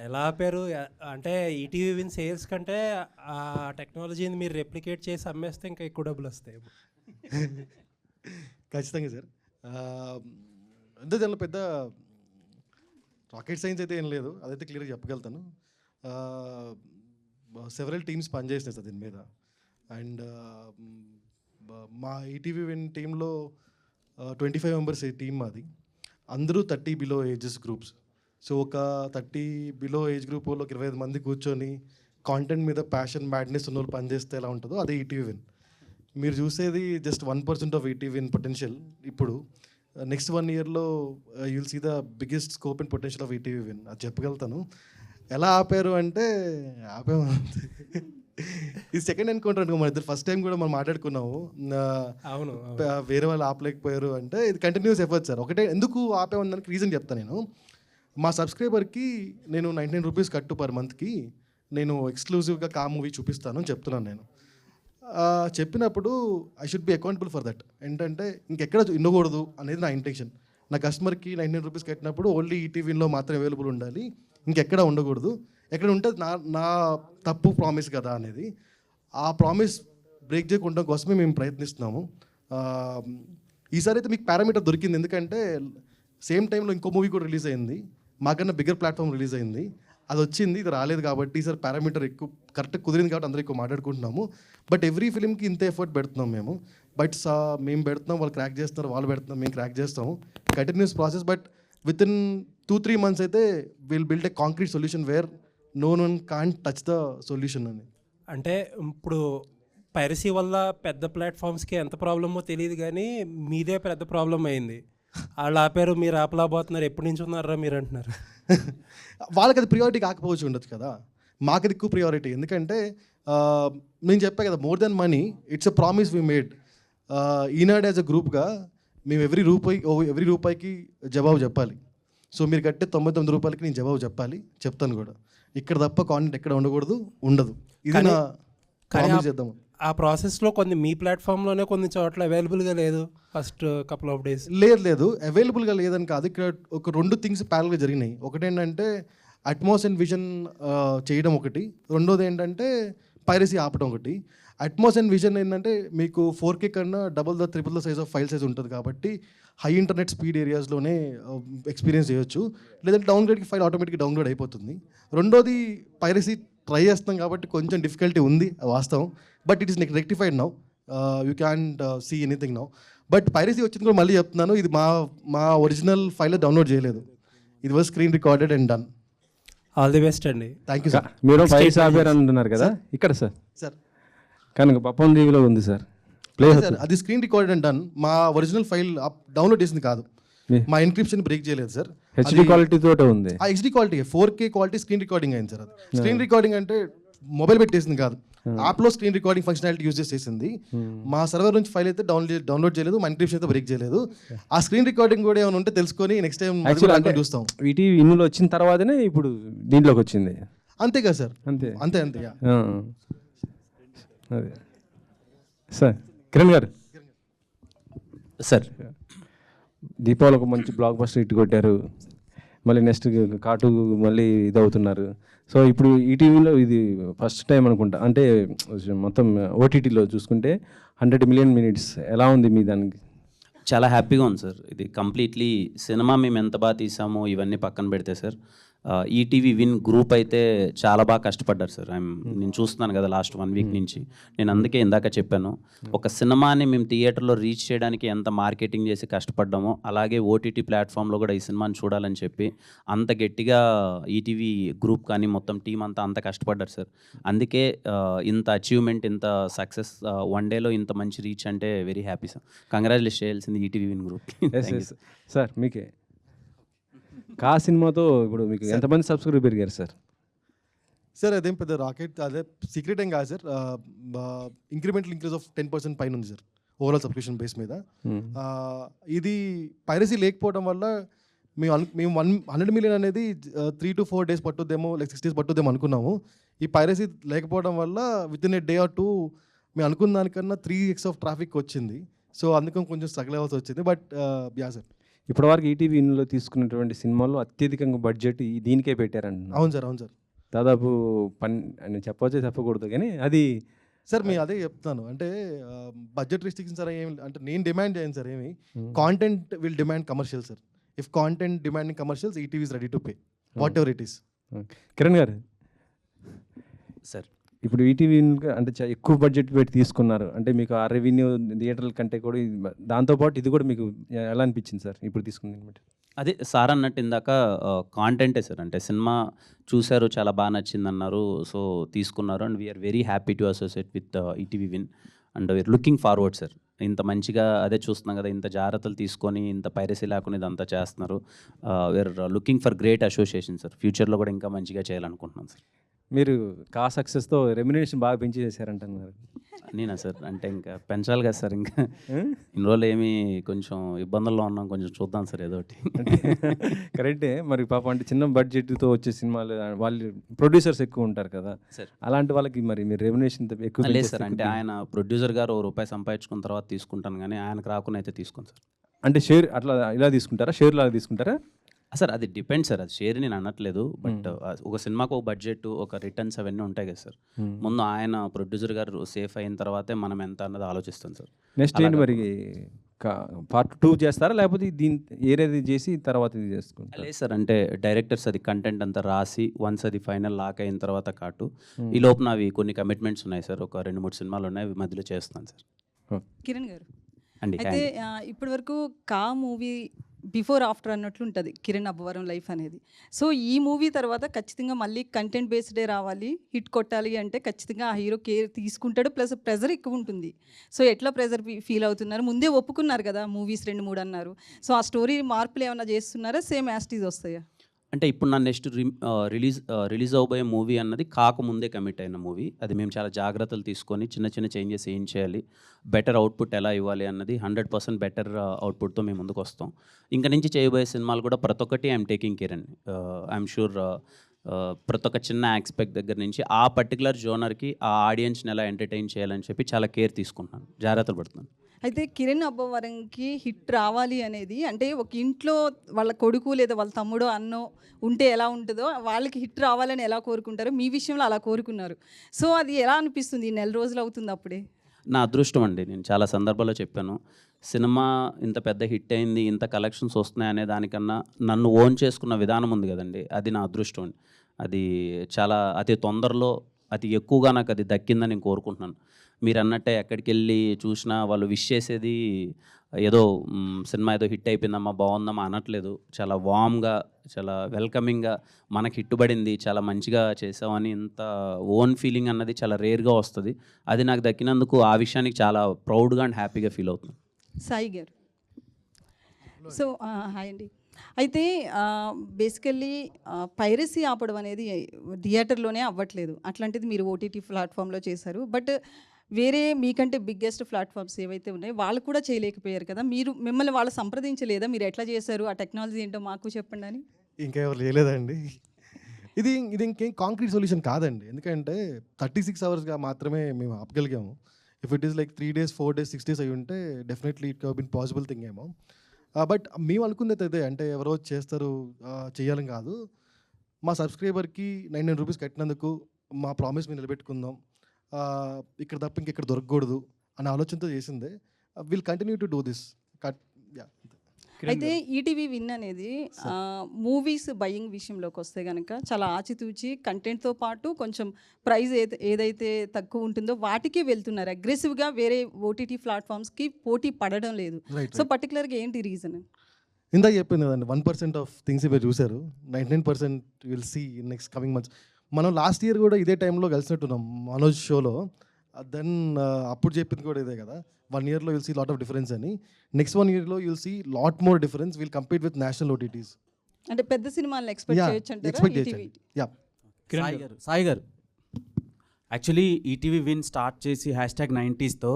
ఎలా ఆపారు? అంటే ఈటీవీ విన్ సేల్స్ కంటే ఆ టెక్నాలజీని మీరు రెప్లికేట్ చేసి అమ్మేస్తే ఇంకా ఎక్కువ డబ్బులొస్తాయేమో. ఖచ్చితంగా సార్. అంటే దానిలో పెద్ద రాకెట్ సైన్స్ అయితే ఏం లేదు, అదైతే క్లియర్గా చెప్పగలుగుతాను. సెవరల్ టీమ్స్ పనిచేసినాయి సార్ దీని మీద. అండ్ మా ఈటీవీ విన్ టీంలో 25 మెంబర్స్ టీం మాది. అందరూ 30 బిలో ఏజెస్ గ్రూప్స్. సో ఒక 30 బిలో ఏజ్ గ్రూప్ వాళ్ళకి 25 మంది కూర్చొని కాంటెంట్ మీద ప్యాషన్ మ్యాడ్నెస్ ఉన్న వాళ్ళు పనిచేస్తే ఎలా ఉంటుందో అదే ఈటీవీ విన్. మీరు చూసేది just 1% of ETV Win potential. ఇప్పుడు నెక్స్ట్ 1 ఇయర్లో you'll see the biggest scope and potential of ETV Win. అది చెప్పగలుగుతాను. ఎలా ఆపారు అంటే ఆపాము. ఇది సెకండ్ ఎన్కౌంటర్ అనుకో, మన ఇద్దరు ఫస్ట్ టైం కూడా మనం మాట్లాడుకున్నాము. అవును. వేరే వాళ్ళు ఆపలేకపోయారు అంటే ఇది కంటిన్యూస్ ఎఫర్ట్ సార్. ఒకటే ఎందుకు ఆపేమన్నానికి రీజన్ చెప్తాను నేను. మా సబ్స్క్రైబర్కి నేను 99 రూపీస్ కట్టు పర్ మంత్కి నేను ఎక్స్క్లూజివ్గా కా మూవీ చూపిస్తాను అని చెప్తున్నాను నేను. చెప్పినప్పుడు I should be accountable for that. ఏంటంటే ఇంకెక్కడ ఉండకూడదు అనేది నా ఇంటెన్షన్. నా కస్టమర్కి 99 రూపీస్ కట్టినప్పుడు ఓన్లీ ఈటీవీలో మాత్రమే అవైలబుల్ ఉండాలి, ఇంకెక్కడ ఉండకూడదు. ఎక్కడ ఉంటే నా తప్పు ప్రామిస్ కదా అనేది. ఆ ప్రామిస్ బ్రేక్ చేయకుండా కోసమే మేము ప్రయత్నిస్తున్నాము. ఈసారి అయితే మీకు పారామీటర్ దొరికింది, ఎందుకంటే సేమ్ టైంలో ఇంకో మూవీ కూడా రిలీజ్ అయింది, మాకన్నా బిగ్గర్ ప్లాట్ఫామ్ రిలీజ్ అయింది. అది వచ్చింది, ఇది రాలేదు కాబట్టి ఈసారి పారామీటర్ ఎక్కువ కరెక్ట్గా కుదిరింది కాబట్టి అందరూ ఎక్కువ మాట్లాడుకుంటున్నాము. బట్ ఎవ్రీ ఫిలింకి ఇంత ఎఫర్ట్ పెడుతున్నాం మేము. బట్ మేము పెడుతున్నాం, వాళ్ళు క్రాక్ చేస్తున్నారు, వాళ్ళు పెడుతున్నాం, మేము క్రాక్ చేస్తాము. Continuous process. But within 2-3 months అయితే will build a concrete solution where no one can't touch the solution అని. అంటే ఇప్పుడు పైరసీ వల్ల పెద్ద ప్లాట్ఫామ్స్కి ఎంత ప్రాబ్లమో తెలియదు, కానీ మీదే పెద్ద ప్రాబ్లం అయింది. వాళ్ళు ఆపారు, మీరు ఆపలేకపోతున్నారు, ఎప్పటి నుంచి ఉన్నారా మీరు అంటున్నారు. వాళ్ళకి అది ప్రియారిటీ కాకపోవచ్చు ఉండొచ్చు కదా, మాకు అది ఎక్కువ ప్రియారిటీ. ఎందుకంటే నేను చెప్పా కదా, more than money it's a promise we made. Eenadu as a గ్రూప్గా మేము ఎవ్రీ రూపాయికి జవాబు చెప్పాలి. సో మీరు కట్టే 99 రూపాయలకి నేను జవాబు చెప్తాను కూడా. ఇక్కడ తప్ప కాంటెంట్ ఎక్కడ ఉండకూడదు, ఉండదు. ఇది నా ప్రామిస్ చేద్దాము. ఆ ప్రాసెస్లో కొన్ని మీ ప్లాట్ఫామ్లోనే కొన్ని చోట్ల అవైలబుల్గా లేదు ఫస్ట్ కపుల్ ఆఫ్ డేస్. లేదు అవైలబుల్గా లేదని కాదు, ఇక్కడ ఒక 2 థింగ్స్ ప్యారల్గా జరిగినాయి. ఒకటేంటంటే అట్మాస్ అండ్ విజన్ చేయడం ఒకటి, రెండోది ఏంటంటే పైరసీ ఆపడం ఒకటి. అట్మాస్ అండ్ విజన్ ఏంటంటే మీకు 4K కన్నా triple the size of file size ఉంటుంది కాబట్టి హై ఇంటర్నెట్ స్పీడ్ ఏరియాస్లోనే ఎక్స్పీరియన్స్ చేయొచ్చు, లేదంటే డౌన్గ్రేడ్కి ఫైల్ ఆటోమేటిక్గా డౌన్లోడ్ అయిపోతుంది. రెండోది పైరసీ ట్రై చేస్తాం కాబట్టి కొంచెం డిఫికల్టీ ఉంది, వాస్తవం. But it is rectified now, you can see anything now. But piracy వచ్చింది కూడా మళ్ళీ చెప్తున్నాను, ఇది మా ఒరిజినల్ ఫైల్ డౌన్లోడ్ చేయలేదు, ఇది was screen recorded and done. All the best అండి. Thank you sir. మీరు ఫైల్స్ ఆపారు అంటున్నారు కదా ఇక్కడ సార్ కానీ పప్పం దీవిలో ఉంది సార్, ప్లే సార్ అది స్క్రీన్ రికార్డెడ్ అండ్ డన్. మా ఒరిజినల్ ఫైల్ డౌన్లోడ్ చేసింది కాదు, మా ఎన్క్రిప్షన్ బ్రేక్ చేయలేదు సార్. హెచ్డి క్వాలిటీ తోటే ఉంది. ఆ HD quality 4K quality screen recording అయింది సార్. అది స్క్రీన్ రికార్డింగ్ అంటే మొబైల్ పెట్టేసింది కాదు, యాప్లో స్క్రీన్ రికార్డింగ్ ఫంక్షనాలిటీ యూజ్ చేసేసింది. మా సర్వర్ నుంచి ఫైల్ అయితే డౌన్లోడ్ చేయలేదు, మా ఎన్క్రిప్షన్ అయితే బ్రేక్ చేయలేదు. ఆ స్క్రీన్ రికార్డింగ్ కూడా ఏమైనా ఉంటే తెలుసుకొని నెక్స్ట్ టైం చూస్తాం. ఈటీవీ ఇన్నులో వచ్చిన తర్వాతనే ఇప్పుడు దీంట్లోకి వచ్చింది, అంతే కదా సార్? అంతే. అదే సార్. కిరణ్ గారు సార్, దీపావళి ఒక మంచి బ్లాక్ బస్టర్ హిట్ కొట్టారు, మళ్ళీ నెక్స్ట్ కాటు మళ్ళీ ఇది అవుతున్నారు. సో ఇప్పుడు ఈటీవీలో ఇది ఫస్ట్ టైం అనుకుంటా, అంటే మొత్తం ఓటీటీలో చూసుకుంటే 100 million minutes. ఎలా ఉంది మీ దానికి? చాలా హ్యాపీగా ఉంది సార్. ఇది కంప్లీట్లీ సినిమా మేము ఎంత బాగా తీసామో ఇవన్నీ పక్కన పెడితే సార్, ఈటీవీ విన్ గ్రూప్ అయితే చాలా బాగా కష్టపడ్డారు సార్. నేను చూస్తున్నాను కదా లాస్ట్ 1 week నుంచి. నేను అందుకే ఇందాక చెప్పాను, ఒక సినిమాని మేము థియేటర్లో రీచ్ చేయడానికి ఎంత మార్కెటింగ్ చేసి కష్టపడ్డామో, అలాగే ఓటీటీ ప్లాట్ఫామ్లో కూడా ఈ సినిమాని చూడాలని చెప్పి అంత గట్టిగా ఈటీవీ గ్రూప్ కానీ మొత్తం టీం అంత కష్టపడ్డారు సార్. అందుకే ఇంత అచీవ్మెంట్, ఇంత సక్సెస్, 1 dayలో ఇంత మంచి రీచ్ అంటే వెరీ హ్యాపీ సార్. కంగ్రాచులేట్ చేయాల్సింది ఈటీవీ విన్ గ్రూప్. సార్ మీకే కా సినిమాతో ఇప్పుడు మీకు ఎంతమంది సబ్స్క్రైబర్ పెరిగారు సార్? సార్ అదేం పెద్ద రాకెట్, అదే సీక్రెట్ ఏం కాదు సార్. ఇంక్రిమెంటల్ ఇంక్రీజ్ ఆఫ్ 10% పైన ఉంది సార్ ఓవరాల్ సబ్స్క్రిప్షన్ బేస్ మీద. ఇది పైరసీ లేకపోవడం వల్ల మేము 100 million అనేది 3 to 4 days పట్టుద్దేమో, లైక్ 6 days పట్టుద్దేమో అనుకున్నాము. ఈ పైరసీ లేకపోవడం వల్ల with in a day or 2 మేము అనుకున్న దానికన్నా 3x ఆఫ్ ట్రాఫిక్ వచ్చింది. సో అందుకని కొంచెం స్ట్రగుల్ అవ్వాల్సి వచ్చింది. బట్ యా సార్, ఇప్పటివరకు ఈటీవీలో తీసుకున్నటువంటి సినిమాల్లో అత్యధికంగా బడ్జెట్ దీనికే పెట్టారంటున్నారు. అవును సార్, అవును సార్. దాదాపు అని చెప్పవచ్చో చెప్పకూడదు కానీ అది సార్ మీ అదే చెప్తాను, అంటే బడ్జెట్ రిస్ట్రిక్షన్స్ సార్ ఏమి అంటే నేను డిమాండ్ చేయను సార్ ఏమి. Content will demand commercial sir. If content demanding commercials, ETV is ready to pay what ever it is. Kiran గారు, సార్ ఇప్పుడు ఈటీవీ అంటే ఎక్కువ బడ్జెట్ పెట్టి తీసుకున్నారు అంటే మీకు ఆ రెవెన్యూ థియేటర్ల కంటే కూడా దాంతోపాటు ఇది కూడా మీకు ఎలా అనిపించింది సార్ ఇప్పుడు తీసుకుంది బట్టి? అదే సార్ అన్నట్టు ఇందాక కాంటెంటే సార్, అంటే సినిమా చూశారు, చాలా బాగా నచ్చింది అన్నారు, సో తీసుకున్నారు. And we're very happy to associate with ETV Win and we're looking forward sir. ఇంత మంచిగా అదే చూస్తున్నాం కదా, ఇంత జాగ్రత్తలు తీసుకొని ఇంత పైరసీ లేకుండా ఇదంతా చేస్తున్నారు. We're looking for great association sir. ఫ్యూచర్లో కూడా ఇంకా మంచిగా చేయాలనుకుంటున్నాం సార్. మీరు సక్సెస్తో రెమ్యునరేషన్ బాగా పెంచి చేశారంటున్నారు. నేనా సార్, అంటే ఇంకా పెంచాలి కదా సార్, ఇంకా ఇన్ని రోజులు ఏమి కొంచెం ఇబ్బందుల్లో ఉన్నాం, కొంచెం చూద్దాం సార్ ఏదో ఒకటి. కరెక్టే, మరి పాపం అంటే చిన్న బడ్జెట్తో వచ్చే సినిమాలు వాళ్ళు ప్రొడ్యూసర్స్ ఎక్కువ ఉంటారు కదా సార్, అలాంటి వాళ్ళకి మరి మీరు రెమ్యునరేషన్ ఎక్కువ లేదు సార్, అంటే ఆయన ప్రొడ్యూసర్ గారు ₹1 సంపాదించుకున్న తర్వాత తీసుకుంటాను, కానీ ఆయనకు రాకుండా అయితే తీసుకోను సార్. అంటే షేర్ అట్లా ఇలా తీసుకుంటారా, షేర్ లాగా తీసుకుంటారా? సార్ అది డిపెండ్ సార్, అది షేర్ నేను అనట్లేదు, బట్ ఒక సినిమాకు ఒక బడ్జెట్, ఒక రిటర్న్స్ అవన్నీ ఉంటాయి కదా సార్. ముందు ఆయన ప్రొడ్యూసర్ గారు సేఫ్ అయిన తర్వాతే మనం ఎంత అన్నది ఆలోచిస్తాం సార్. నెక్స్ట్ ఏంటి మరి, పార్ట్ 2 చేస్తారా లేకపోతే దీని ఏరేది చేసి తర్వాత ఇది చేసుకుంటారా? లేదు సార్, అంటే డైరెక్టర్స్ అది కంటెంట్ అంతా రాసి వన్స్ అది ఫైనల్ లాక్ అయిన తర్వాత ఈ లోపల అవి కొన్ని కమిట్మెంట్స్ ఉన్నాయి సార్, ఒక 2-3 సినిమాలు ఉన్నాయి, అవి మధ్యలో చేస్తున్నాను సార్. కిరణ్ గారు, అండి అయితే ఇప్పటి వరకు కా మూవీ బిఫోర్ ఆఫ్టర్ అన్నట్లు ఉంటుంది కిరణ్ అబ్బవరం లైఫ్ అనేది. సో ఈ మూవీ తర్వాత ఖచ్చితంగా మళ్ళీ కంటెంట్ బేస్డే రావాలి, హిట్ కొట్టాలి అంటే ఖచ్చితంగా ఆ హీరో కేర్ తీసుకుంటాడు, ప్లస్ ప్రెజర్ ఎక్కువ ఉంటుంది. సో ఎట్లా ప్రెజర్ ఫీల్ అవుతున్నారు? ముందే ఒప్పుకున్నారు కదా మూవీస్ 2-3 అన్నారు. సో ఆ స్టోరీ మార్పులు ఏమైనా చేస్తున్నారా, సేమ్ యాస్టీజ్ వస్తాయా? అంటే ఇప్పుడు నా నెక్స్ట్ రిలీజ్ అవబోయే మూవీ అన్నది కాకముందే కమిట్ అయిన మూవీ. అది మేము చాలా జాగ్రత్తలు తీసుకొని చిన్న చిన్న చేంజెస్ ఏం చేయాలి, బెటర్ అవుట్పుట్ ఎలా ఇవ్వాలి అన్నది 100% బెటర్ అవుట్పుట్తో మేము ముందుకు వస్తాం. ఇంకా నుంచి చేయబోయే సినిమాలు కూడా ప్రతి ఒక్కటి ఐఎమ్ టేకింగ్ కేర్ అండి. ఐఎమ్ షూర్ ప్రతి ఒక్క చిన్న ఆస్పెక్ట్ దగ్గర నుంచి ఆ పర్టికులర్ జోనర్కి ఆ ఆడియన్స్ని ఎలా ఎంటర్టైన్ చేయాలని చెప్పి చాలా కేర్ తీసుకుంటున్నాను, జాగ్రత్తలు పడుతున్నాను. అయితే కిరణ్ అబ్బవరంకి హిట్ రావాలి అనేది, అంటే ఒక ఇంట్లో వాళ్ళ కొడుకు లేదా వాళ్ళ తమ్ముడు అన్నో ఉంటే ఎలా ఉంటుందో వాళ్ళకి హిట్ రావాలని ఎలా కోరుకుంటారో మీ విషయంలో అలా కోరుకున్నారు. సో అది ఎలా అనిపిస్తుంది? ఈ 4 రోజులు అవుతుంది అప్పుడే. నా అదృష్టం అండి, నేను చాలా సందర్భాల్లో చెప్పాను, సినిమా ఇంత పెద్ద హిట్ అయింది, ఇంత కలెక్షన్స్ వస్తున్నాయి అనే దానికన్నా నన్ను ఓన్ చేసుకున్న విధానం ఉంది కదండి, అది నా అదృష్టం అండి. అది చాలా అతి తొందరలో అతి ఎక్కువగా నాకు అది దక్కిందని నేను కోరుకుంటున్నాను. మీరు అన్నట్టే ఎక్కడికి వెళ్ళి చూసినా వాళ్ళు విష్ చేసేది ఏదో సినిమా ఏదో హిట్ అయిపోయిందమ్మా బాగుందమ్మా అనట్లేదు, చాలా వామ్గా, చాలా వెల్కమింగ్గా మనకి హిట్టుబడింది, చాలా మంచిగా చేసామని ఇంత ఓన్ ఫీలింగ్ అన్నది చాలా రేర్గా వస్తుంది. అది నాకు దక్కినందుకు ఆ విషయానికి చాలా ప్రౌడ్గా అండ్ హ్యాపీగా ఫీల్ అవుతున్నాను. సాయి గారు, సో హాయ్ అండి. అయితే బేసికల్లీ పైరసీ ఆపడం అనేది థియేటర్లోనే అవ్వట్లేదు, అట్లాంటిది మీరు ఓటీటీ ప్లాట్ఫామ్లో చేశారు. బట్ వేరే మీకంటే బిగ్గెస్ట్ ప్లాట్ఫామ్స్ ఏవైతే ఉన్నాయో వాళ్ళు కూడా చేయలేకపోయారు కదా, మిమ్మల్ని వాళ్ళు సంప్రదించలేదా? మీరు ఎట్లా చేశారు, ఆ టెక్నాలజీ ఏంటో మాకు చెప్పండి అని. ఇంకా ఎవరు లేదండి. ఇది ఇంకేం కాంక్రీట్ సొల్యూషన్ కాదండి, ఎందుకంటే 36 అవర్స్గా మాత్రమే మేము ఆపగలిగాము. If it is like 3 days 4 days 6 days అయి ఉంటే definitely it been possible thing ఏమో. బట్ మేము అనుకునేది అయితే, అంటే ఎవరో చేస్తారు చేయాలని కాదు, మా సబ్స్క్రైబర్కి 99 రూపీస్ కట్టినందుకు మా ప్రామిస్ మేము నిలబెట్టుకుందాం, ఇక్కడ తప్ప ఇంకెక్కడ దొరకకూడదు అనే ఆలోచనతో చేసిందే. Will continue to do this. అయితే ఈటీవీ విన్ అనేది మూవీస్ బయింగ్ విషయంలోకి వస్తే కనుక చాలా ఆచితూచి కంటెంట్తో పాటు కొంచెం ప్రైస్ ఏదైతే తక్కువ ఉంటుందో వాటికి వెళ్తున్నారు అగ్రెసివ్గా, వేరే ఓటీటీ ప్లాట్ఫామ్స్కి పోటీ పడడం లేదు. సో పర్టికులర్గా ఏంటి రీజన్? ఇందాక చెప్పింది కదండి, 1% ఆఫ్ థింగ్స్ మీరు చూశారు, 99% will see in next coming months. మనం లాస్ట్ ఇయర్ కూడా ఇదే టైంలో కలిసినట్టున్నాం మనోజ్ షోలో. దెన్ అప్పుడు చెప్పింది కూడా ఇదే కదా, 1 yearలో you'll see lot of difference అని. నెక్స్ట్ 1 yearలో you'll see lot more difference. Will compete with national OTTs. అంటే పెద్ద సినిమాలను ఎక్స్పెక్ట్ చేయొచ్చు అంటారా? సాయి గారు, యాక్చువల్లీ ఈటీవీ విన్ స్టార్ట్ చేసి #90sతో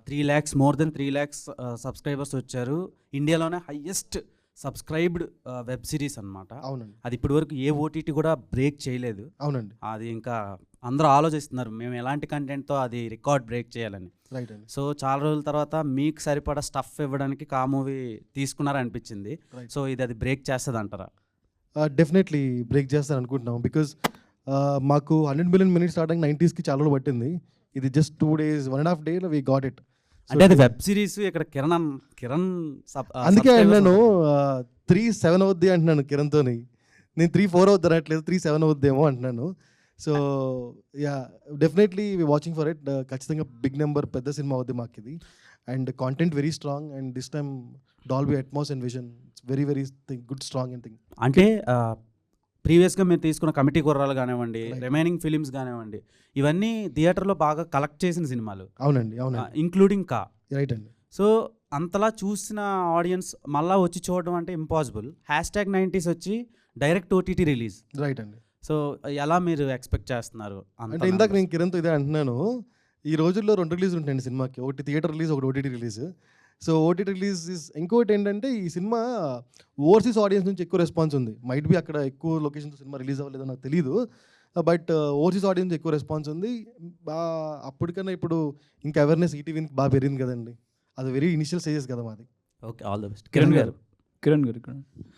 3 lakhs, more than 3 lakhs subscribers వచ్చారు. ఇండియాలోనే హైయెస్ట్ సబ్స్క్రైబ్డ్ వెబ్ సిరీస్ అనమాట. అవునండి, అది ఇప్పటివరకు ఏ ఓటీటీ కూడా బ్రేక్ చేయలేదు. అవునండి, అది ఇంకా అందరూ ఆలోచిస్తున్నారు మేము ఎలాంటి కంటెంట్తో అది రికార్డ్ బ్రేక్ చేయాలని. రైట్ అండి. సో చాలా రోజుల తర్వాత మీకు సరిపడా స్టఫ్ ఇవ్వడానికి కా మూవీ తీసుకున్నారనిపించింది. Right. సో ఇది అది బ్రేక్ చేస్తుంది అంటారా? డెఫినెట్లీ బ్రేక్ చేస్తాను అనుకుంటున్నాం. బికాజ్ మాకు 100 million minutes స్టార్టింగ్ 90sకి చాలా రోజులు పట్టింది. ఇది just 2 days, 1.5 days we got it. అంటే అది వెబ్ సిరీస్, ఇక్కడ కిరణ్ అందుకే subscribers అన్నాను ఉంటారు. 3-7 అవుద్ది అంటున్నాను కిరణ్తోని. నేను 3-4 అవుద్ది అనట్లేదు, 3-7 అవుద్దేమో అంటున్నాను. So yeah, definitely we watching for it. ఖచ్చితంగా బిగ్ నెంబర్, పెద్ద సినిమా అవుద్ది మాకు ఇది. And content very strong, and this time Dolby Atmos and vision very very good strong and thing. అంటే ప్రీవియస్గా మీరు తీసుకున్న కమిటీ కుర్రాలు కానివ్వండి, Right. రిమైనింగ్ ఫిలిమ్స్ కానివ్వండి, ఇవన్నీ థియేటర్లో బాగా కలెక్ట్ చేసిన సినిమాలు, అవునండి, అవునండి, ఇంక్లూడింగ్ కా. రైట్ అండి. సో అంతలా చూసిన ఆడియన్స్ మళ్ళా వచ్చి చూడడం అంటే ఇంపాసిబుల్. #90s వచ్చి డైరెక్ట్ ఓటీటీ రిలీజ్. రైట్ అండి. సో ఎలా మీరు ఎక్స్పెక్ట్ చేస్తున్నారు? అంటే ఇందాక నేను కిరణ్తో ఇదే అంటున్నాను, ఈ రోజుల్లో 2 రిలీజ్ ఉంటాయండి సినిమాకి. ఒకటి థియేటర్ రిలీజ్, ఒకటి OTT release. So OTT release ఇంకోటి ఏంటంటే, ఈ సినిమా ఓవర్సీస్ ఆడియన్స్ నుంచి ఎక్కువ రెస్పాన్స్ ఉంది. మైట్ బి అక్కడ ఎక్కువ లొకేషన్స్ సినిమా రిలీజ్ అవ్వలేదో నాకు తెలియదు, బట్ ఓవర్సీస్ ఆడియన్స్ ఎక్కువ రెస్పాన్స్ ఉంది. అప్పటికన్నా ఇప్పుడు ఇంకా అవేర్నెస్ ఈటీవీకి బాగా పెరిగింది కదండి. అది వెరీ ఇనిషియల్ స్టేజెస్ కదా మాది. Okay, all the best. Kiran గారు ఇక్కడ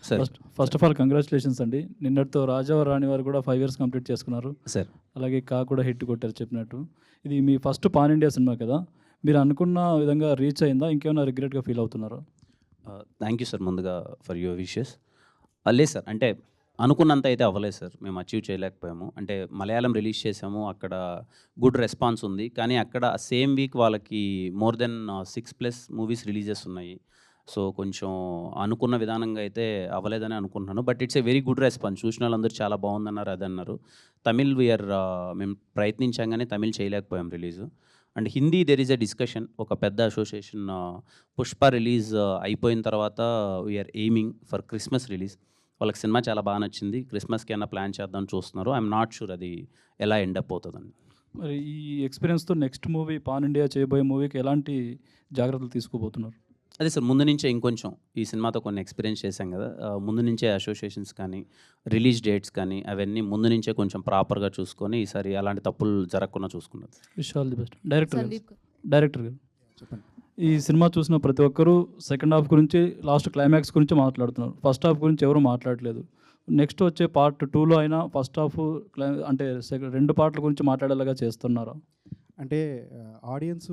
sir. First of all congratulations అండి. నిన్నటితో రాజావారు రాణి వారు కూడా 5 years కంప్లీట్ చేసుకున్నారు. సార్, అలాగే కా కూడా హిట్ కొట్టారు చెప్పినట్టు. ఇది మీ ఫస్ట్ పాన్ ఇండియా సినిమా కదా, మీరు అనుకున్న విధంగా రీచ్ అయిందా? ఇంకేమైనా రిగ్రెట్గా ఫీల్ అవుతున్నారా? థ్యాంక్ యూ సార్ ముందుగా ఫర్ యువర్ విషెస్. లేదు సార్, అంటే అనుకున్నంత అయితే అవ్వలేదు సార్, మేము అచీవ్ చేయలేకపోయాము. అంటే మలయాళం రిలీజ్ చేసాము, అక్కడ గుడ్ రెస్పాన్స్ ఉంది, కానీ అక్కడ సేమ్ వీక్ వాళ్ళకి మోర్ దెన్ 6+ మూవీస్ రిలీజెస్ ఉన్నాయి. సో కొంచెం అనుకున్న విధానంగా అయితే అవ్వలేదని అనుకుంటున్నాను. But it's a very good response. చూసిన వాళ్ళందరూ చాలా బాగుందన్నారు, అది అన్నారు. తమిళ్ మేము ప్రయత్నించాం కానీ తమిళ్ చేయలేకపోయాం release. And Hindi there is a discussion. ఒక పెద్ద అసోసియేషన్ పుష్ప రిలీజ్ అయిపోయిన తర్వాత we're aiming for Christmas release. వాళ్ళకి సినిమా చాలా బాగా నచ్చింది, క్రిస్మస్కి అయినా ప్లాన్ చేద్దాం చూస్తున్నారు. ఐఎమ్ నాట్ షూర్ అది ఎలా ఎండప్ అవుతుందని. మరి ఈ ఎక్స్పీరియన్స్తో నెక్స్ట్ మూవీ పాన్ ఇండియా చేయబోయే మూవీకి ఎలాంటి జాగ్రత్తలు తీసుకోబోతున్నారు? అదే సార్, ముందు నుంచే ఇంకొంచెం ఈ సినిమాతో కొన్ని ఎక్స్పీరియన్స్ చేశాం కదా, ముందు నుంచే అసోసియేషన్స్ కానీ రిలీజ్ డేట్స్ కానీ అవన్నీ ముందు నుంచే కొంచెం ప్రాపర్గా చూసుకొని ఈసారి అలాంటి తప్పులు జరగకుండా చూసుకున్నారు. Wish all the best. Director గారు చెప్పండి. ఈ సినిమా చూసిన ప్రతి ఒక్కరూ సెకండ్ హాఫ్ గురించి, లాస్ట్ క్లైమాక్స్ గురించి మాట్లాడుతున్నారు. ఫస్ట్ హాఫ్ గురించి ఎవరు మాట్లాడలేదు. నెక్స్ట్ వచ్చే పార్ట్ 2లో అయినా ఫస్ట్ హాఫ్ అంటే 2 పార్ట్ల గురించి మాట్లాడేలాగా చేస్తున్నారు. అంటే ఆడియన్స్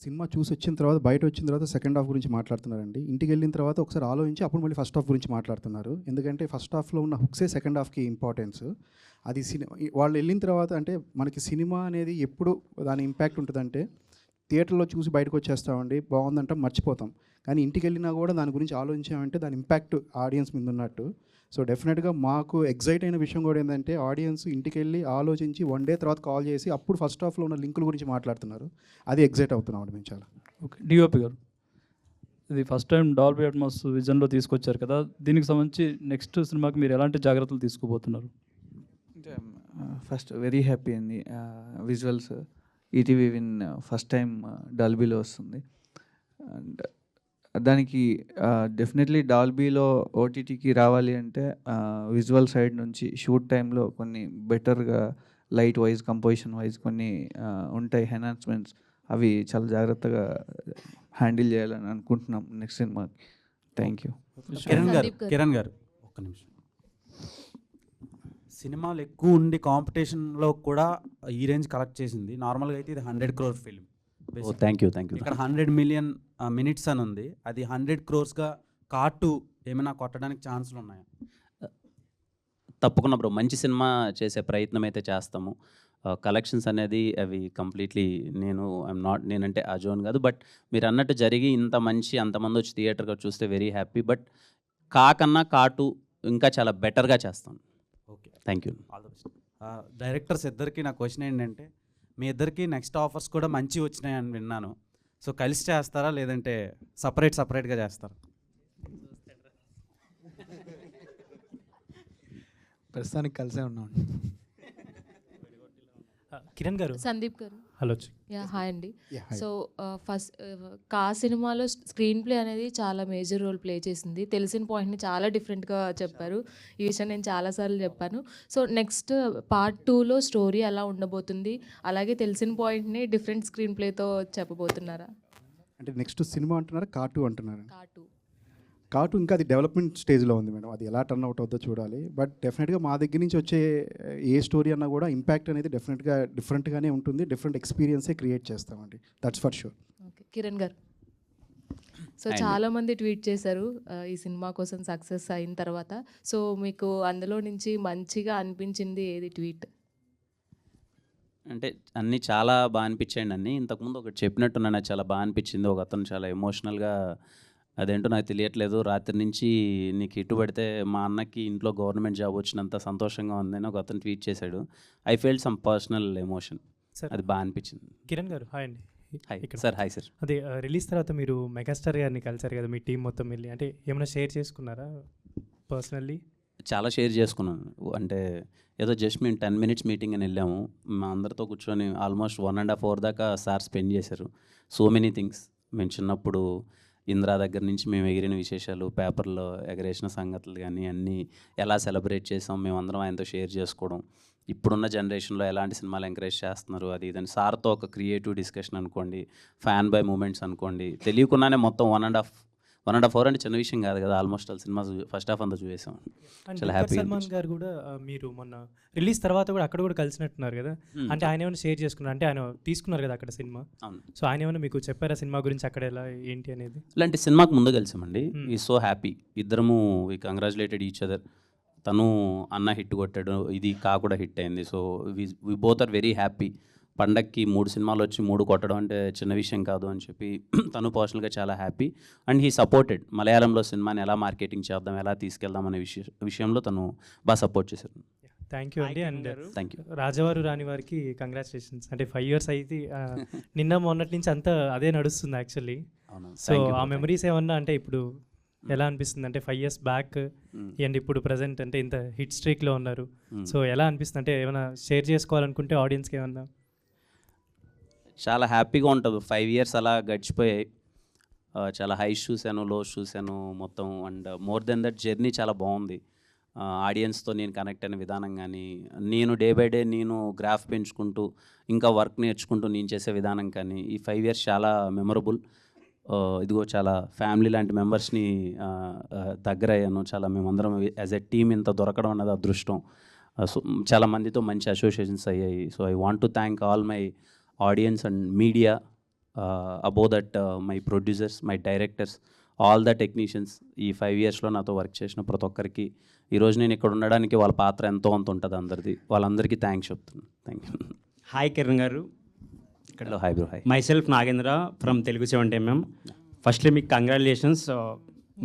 సినిమా చూసి వచ్చిన తర్వాత, బయట వచ్చిన తర్వాత సెకండ్ హాఫ్ గురించి మాట్లాడుతున్నారండి. ఇంటికి వెళ్ళిన తర్వాత ఒకసారి ఆలోచించి అప్పుడు మళ్ళీ ఫస్ట్ హాఫ్ గురించి మాట్లాడుతున్నారు. ఎందుకంటే ఫస్ట్ హాఫ్లో ఉన్న హుక్సే సెకండ్ హాఫ్కి ఇంపార్టెన్స్. అది వాళ్ళు వెళ్ళిన తర్వాత, అంటే మనకి సినిమా అనేది ఎప్పుడు దాని ఇంపాక్ట్ ఉంటుందంటే, థియేటర్లో చూసి బయటకు వచ్చేస్తామండి, బాగుందంటాం, మర్చిపోతాం. కానీ ఇంటికి వెళ్ళినా కూడా దాని గురించి ఆలోచించామంటే దాని ఇంపాక్ట్ ఆడియన్స్ మీద ఉన్నట్టు. సో డెఫినెట్గా మాకు ఎగ్జైట్ అయిన విషయం కూడా ఏంటంటే, ఆడియన్స్ ఇంటికి వెళ్ళి ఆలోచించి 1 day తర్వాత కాల్ చేసి అప్పుడు ఫస్ట్ హాఫ్లో ఉన్న లింకుల గురించి మాట్లాడుతున్నారు. అది ఎగ్జైట్ అవుతున్నాం మేము చాలా. ఓకే, డిఓపి గారు, ఇది ఫస్ట్ టైం డాల్బీ అట్మాస్ విజన్లో తీసుకొచ్చారు కదా, దీనికి సంబంధించి నెక్స్ట్ సినిమాకి మీరు ఎలాంటి జాగ్రత్తలు తీసుకోబోతున్నారు? ఫస్ట్ వెరీ హ్యాపీ అండి. Visuals ETV Win first time డాల్బీలో వస్తుంది. అండ్ దానికి డెఫినెట్లీ డాల్బీలో ఓటీటీకి రావాలి అంటే విజువల్ సైడ్ నుంచి షూట్ టైంలో కొన్ని బెటర్గా లైట్ వైజ్, కంపోజిషన్ వైజ్ కొన్ని ఉంటాయి ఎన్హాన్స్మెంట్స్. అవి చాలా జాగ్రత్తగా హ్యాండిల్ చేయాలని అనుకుంటున్నాం నెక్స్ట్ సినిమాకి. Thank you. కిరణ్ గారు ఒక్క నిమిషం. సినిమాలు ఎక్కువ ఉండి కాంపిటీషన్లో కూడా ఈ రేంజ్ కలెక్ట్ చేసింది. నార్మల్గా అయితే ఇది 100 crore ఫిల్మ్. Thank you. ఇక్కడ 100 million minutes అని ఉంది. అది 100 crores కార్టు ఏమైనా కొట్టడానికి ఛాన్సులు ఉన్నాయా? తప్పకుండా బ్రో, మంచి సినిమా చేసే ప్రయత్నం అయితే చేస్తాము. కలెక్షన్స్ అనేది అవి కంప్లీట్లీ నేనంటే అజోన్ కాదు, బట్ మీరు అన్నట్టు జరిగి ఇంత మంచి అంతమంది వచ్చి థియేటర్గా చూస్తే వెరీ హ్యాపీ. బట్ కాకన్నా కాటు ఇంకా చాలా బెటర్గా చేస్తాం. Okay, thank you. All the best. Directors ఇద్దరికి నా క్వశ్చన్ ఏంటంటే, మీ ఇద్దరికి నెక్స్ట్ ఆఫర్స్ కూడా మంచి వచ్చినాయని విన్నాను. సో కలిసి చేస్తారా లేదంటే సపరేట్గా చేస్తారా? ప్రస్తుతానికి కలిసే ఉన్నాం. కిరణ్ గారు, సందీప్ గారు. హలో. యా, హాయ్ అండి. Yeah, hi. సో ఫస్ట్ కా సినిమాలో స్క్రీన్ ప్లే అనేది చాలా మేజర్ రోల్ ప్లే చేసింది. తెలిసిన పాయింట్ని చాలా డిఫరెంట్గా చెప్పారు. ఈ విషయం నేను చాలాసార్లు చెప్పాను. సో నెక్స్ట్ పార్ట్ 2లో స్టోరీ ఎలా ఉండబోతుంది, అలాగే తెలిసిన పాయింట్ని డిఫరెంట్ స్క్రీన్ ప్లేతో చెప్పబోతున్నారా? అంటే నెక్స్ట్ సినిమా అంటున్నారా, కార్టూ అంటున్నారా? కార్టూ కార్టూ ఇంకా అది డెవలప్మెంట్ స్టేజ్లో ఉంది మేడం. అది ఎలా టర్న్ అవుట్ అవుతుందో చూడాలి. బట్ డెఫినెట్గా మా దగ్గర నుంచి వచ్చే ఏ స్టోరీ అన్నా కూడా ఇంపాక్ట్ అనేది డెఫినెట్గా డిఫరెంట్గానే ఉంటుంది. డిఫరెంట్ ఎక్స్పీరియన్సే క్రియేట్ చేస్తామండి. That's for sure. Okay, Kiran గారు. సో చాలామంది ట్వీట్ చేశారు ఈ సినిమా కోసం సక్సెస్ అయిన తర్వాత. సో మీకు అందులో నుంచి మంచిగా అనిపించింది ఏది ట్వీట్? అంటే అన్నీ చాలా బాగా అనిపించాయండి. అన్నీ ఇంతకుముందు ఒకటి చెప్పినట్టు నాకు చాలా బాగా అనిపించింది. ఒక అతను చాలా ఎమోషనల్గా, అదేంటో నాకు తెలియట్లేదు, రాత్రి నుంచి నీకు ఇటు పడితే మా అన్నకి ఇంట్లో గవర్నమెంట్ జాబ్ వచ్చినంత సంతోషంగా ఉందని ఒక అతను ట్వీట్ చేశాడు. I felt some personal emotion. అది బాగా అనిపించింది. కిరణ్ గారు, హాయ్ అండి. Hi sir. Hi sir. అదే రిలీజ్ తర్వాత మీరు మెగాస్టార్ గారిని కలిసారు కదా, మీ టీం మొత్తం వెళ్ళి, అంటే ఏమైనా షేర్ చేసుకున్నారా పర్సనల్లీ? చాలా షేర్ చేసుకున్నాను. అంటే ఏదో జస్ట్ మేము 10 minutes మీటింగ్ అని వెళ్ళాము. మా అందరితో కూర్చొని ఆల్మోస్ట్ 1.5 hour దాకా సార్ స్పెండ్ చేశారు. So many things. మేము చిన్నప్పుడు ఇంద్రా దగ్గర నుంచి మేము ఎగిరిన విశేషాలు, పేపర్లో ఎగరేసిన సంగతులు కానీ అన్నీ ఎలా సెలబ్రేట్ చేసాం మేమందరం ఆయనతో షేర్ చేసుకోవడం, ఇప్పుడున్న జనరేషన్లో ఎలాంటి సినిమాలు ఎంకరేజ్ చేస్తున్నారు, అది ఇదని సార్తో ఒక క్రియేటివ్ డిస్కషన్ అనుకోండి, ఫ్యాన్ బై మూమెంట్స్ అనుకోండి, తెలియకుండానే మొత్తం 1.5 hour అంటే చిన్న విషయం కాదు కదా. Almost all cinema first half అంతా చూసాం. చాలా హ్యాపీ. సల్మాన్ గారు కూడా మీరు మొన్న రిలీజ్ తర్వాత కూడా అక్కడ కూడా కలిసినట్టున్నారు కదా, అంటే ఆయన ఏమైనా షేర్ చేసుకున్నారు, అంటే ఆయన తీసుకున్నారు కదా అక్కడ సినిమా. అవును. సో ఆయన ఏమైనా మీకు చెప్పారా సినిమా గురించి, అక్కడ ఎలా ఏంటి అనేది? ఇలాంటి సినిమాకి ముందు కలిసామండి. ఈ సో హ్యాపీ. ఇద్దరము వి కంగ్రాచులేటెడ్ ఈచ్ అదర్. తను అన్న హిట్ కొట్టాడు, ఇది కా కూడా హిట్ అయింది. So we both are very happy. పండక్కి 3 సినిమాలు వచ్చి 3 కొట్టడం అంటే చిన్న విషయం కాదు అని చెప్పి తను పర్సనల్గా చాలా హ్యాపీ. And he supported. మలయాళంలో సినిమాని ఎలా మార్కెటింగ్ చేద్దాం, ఎలా తీసుకెళ్దాం అనే విషయంలో తను బాగా సపోర్ట్ చేశారు. థ్యాంక్ యూ అండి. And thank you. రాజవారు రాని వారికి కంగ్రాచులేషన్స్. అంటే 5 years అయితే నిన్న మొన్నటి నుంచి అంతా అదే నడుస్తుంది యాక్చువల్లీ. సో ఆ మెమరీస్ ఏమన్నా అంటే ఇప్పుడు ఎలా అనిపిస్తుంది, అంటే 5 years బ్యాక్ అండ్ ఇప్పుడు ప్రజెంట్ అంటే ఇంత హిట్ స్ట్రీక్లో ఉన్నారు. సో ఎలా అనిపిస్తుంది, అంటే ఏమైనా షేర్ చేసుకోవాలనుకుంటే ఆడియన్స్కి ఏమన్నా? చాలా హ్యాపీగా ఉంటుంది. 5 years అలా గడిచిపోయాయి. చాలా హైస్ చూశాను, లోస్ చూశాను మొత్తం. And more than that journey చాలా బాగుంది. ఆడియన్స్తో నేను కనెక్ట్ అయిన విధానం కానీ, నేను డే బై డే నేను గ్రాఫ్ పెంచుకుంటూ ఇంకా వర్క్ నేర్చుకుంటూ నేను చేసే విధానం కానీ, ఈ 5 years చాలా మెమరబుల్. ఇదిగో చాలా ఫ్యామిలీ లాంటి మెంబర్స్ని దగ్గర అయ్యాను. చాలా మేమందరం యాజ్ ఎ టీమ్ ఇంత దొరకడం అనేది అదృష్టం. సో చాలా మందితో మంచి అసోసియేషన్స్ అయ్యాయి. So I want to thank all my audience and media, above that my producers, my directors, all the technicians. ఈ 5 yearsలో నాతో వర్క్ చేసిన ప్రతి ఒక్కరికి, ఈరోజు నేను ఇక్కడ ఉండడానికి వాళ్ళ పాత్ర ఎంతో అంత ఉంటుంది అందరిది. వాళ్ళందరికీ థ్యాంక్స్ చెప్తున్నాను. Thank you. హాయ్ కిరణ్ గారు. Hello. Hi bro. Hi. My self Nagendra from Telugu 70mm. Firstly మీకు కంగ్రాచులేషన్స్.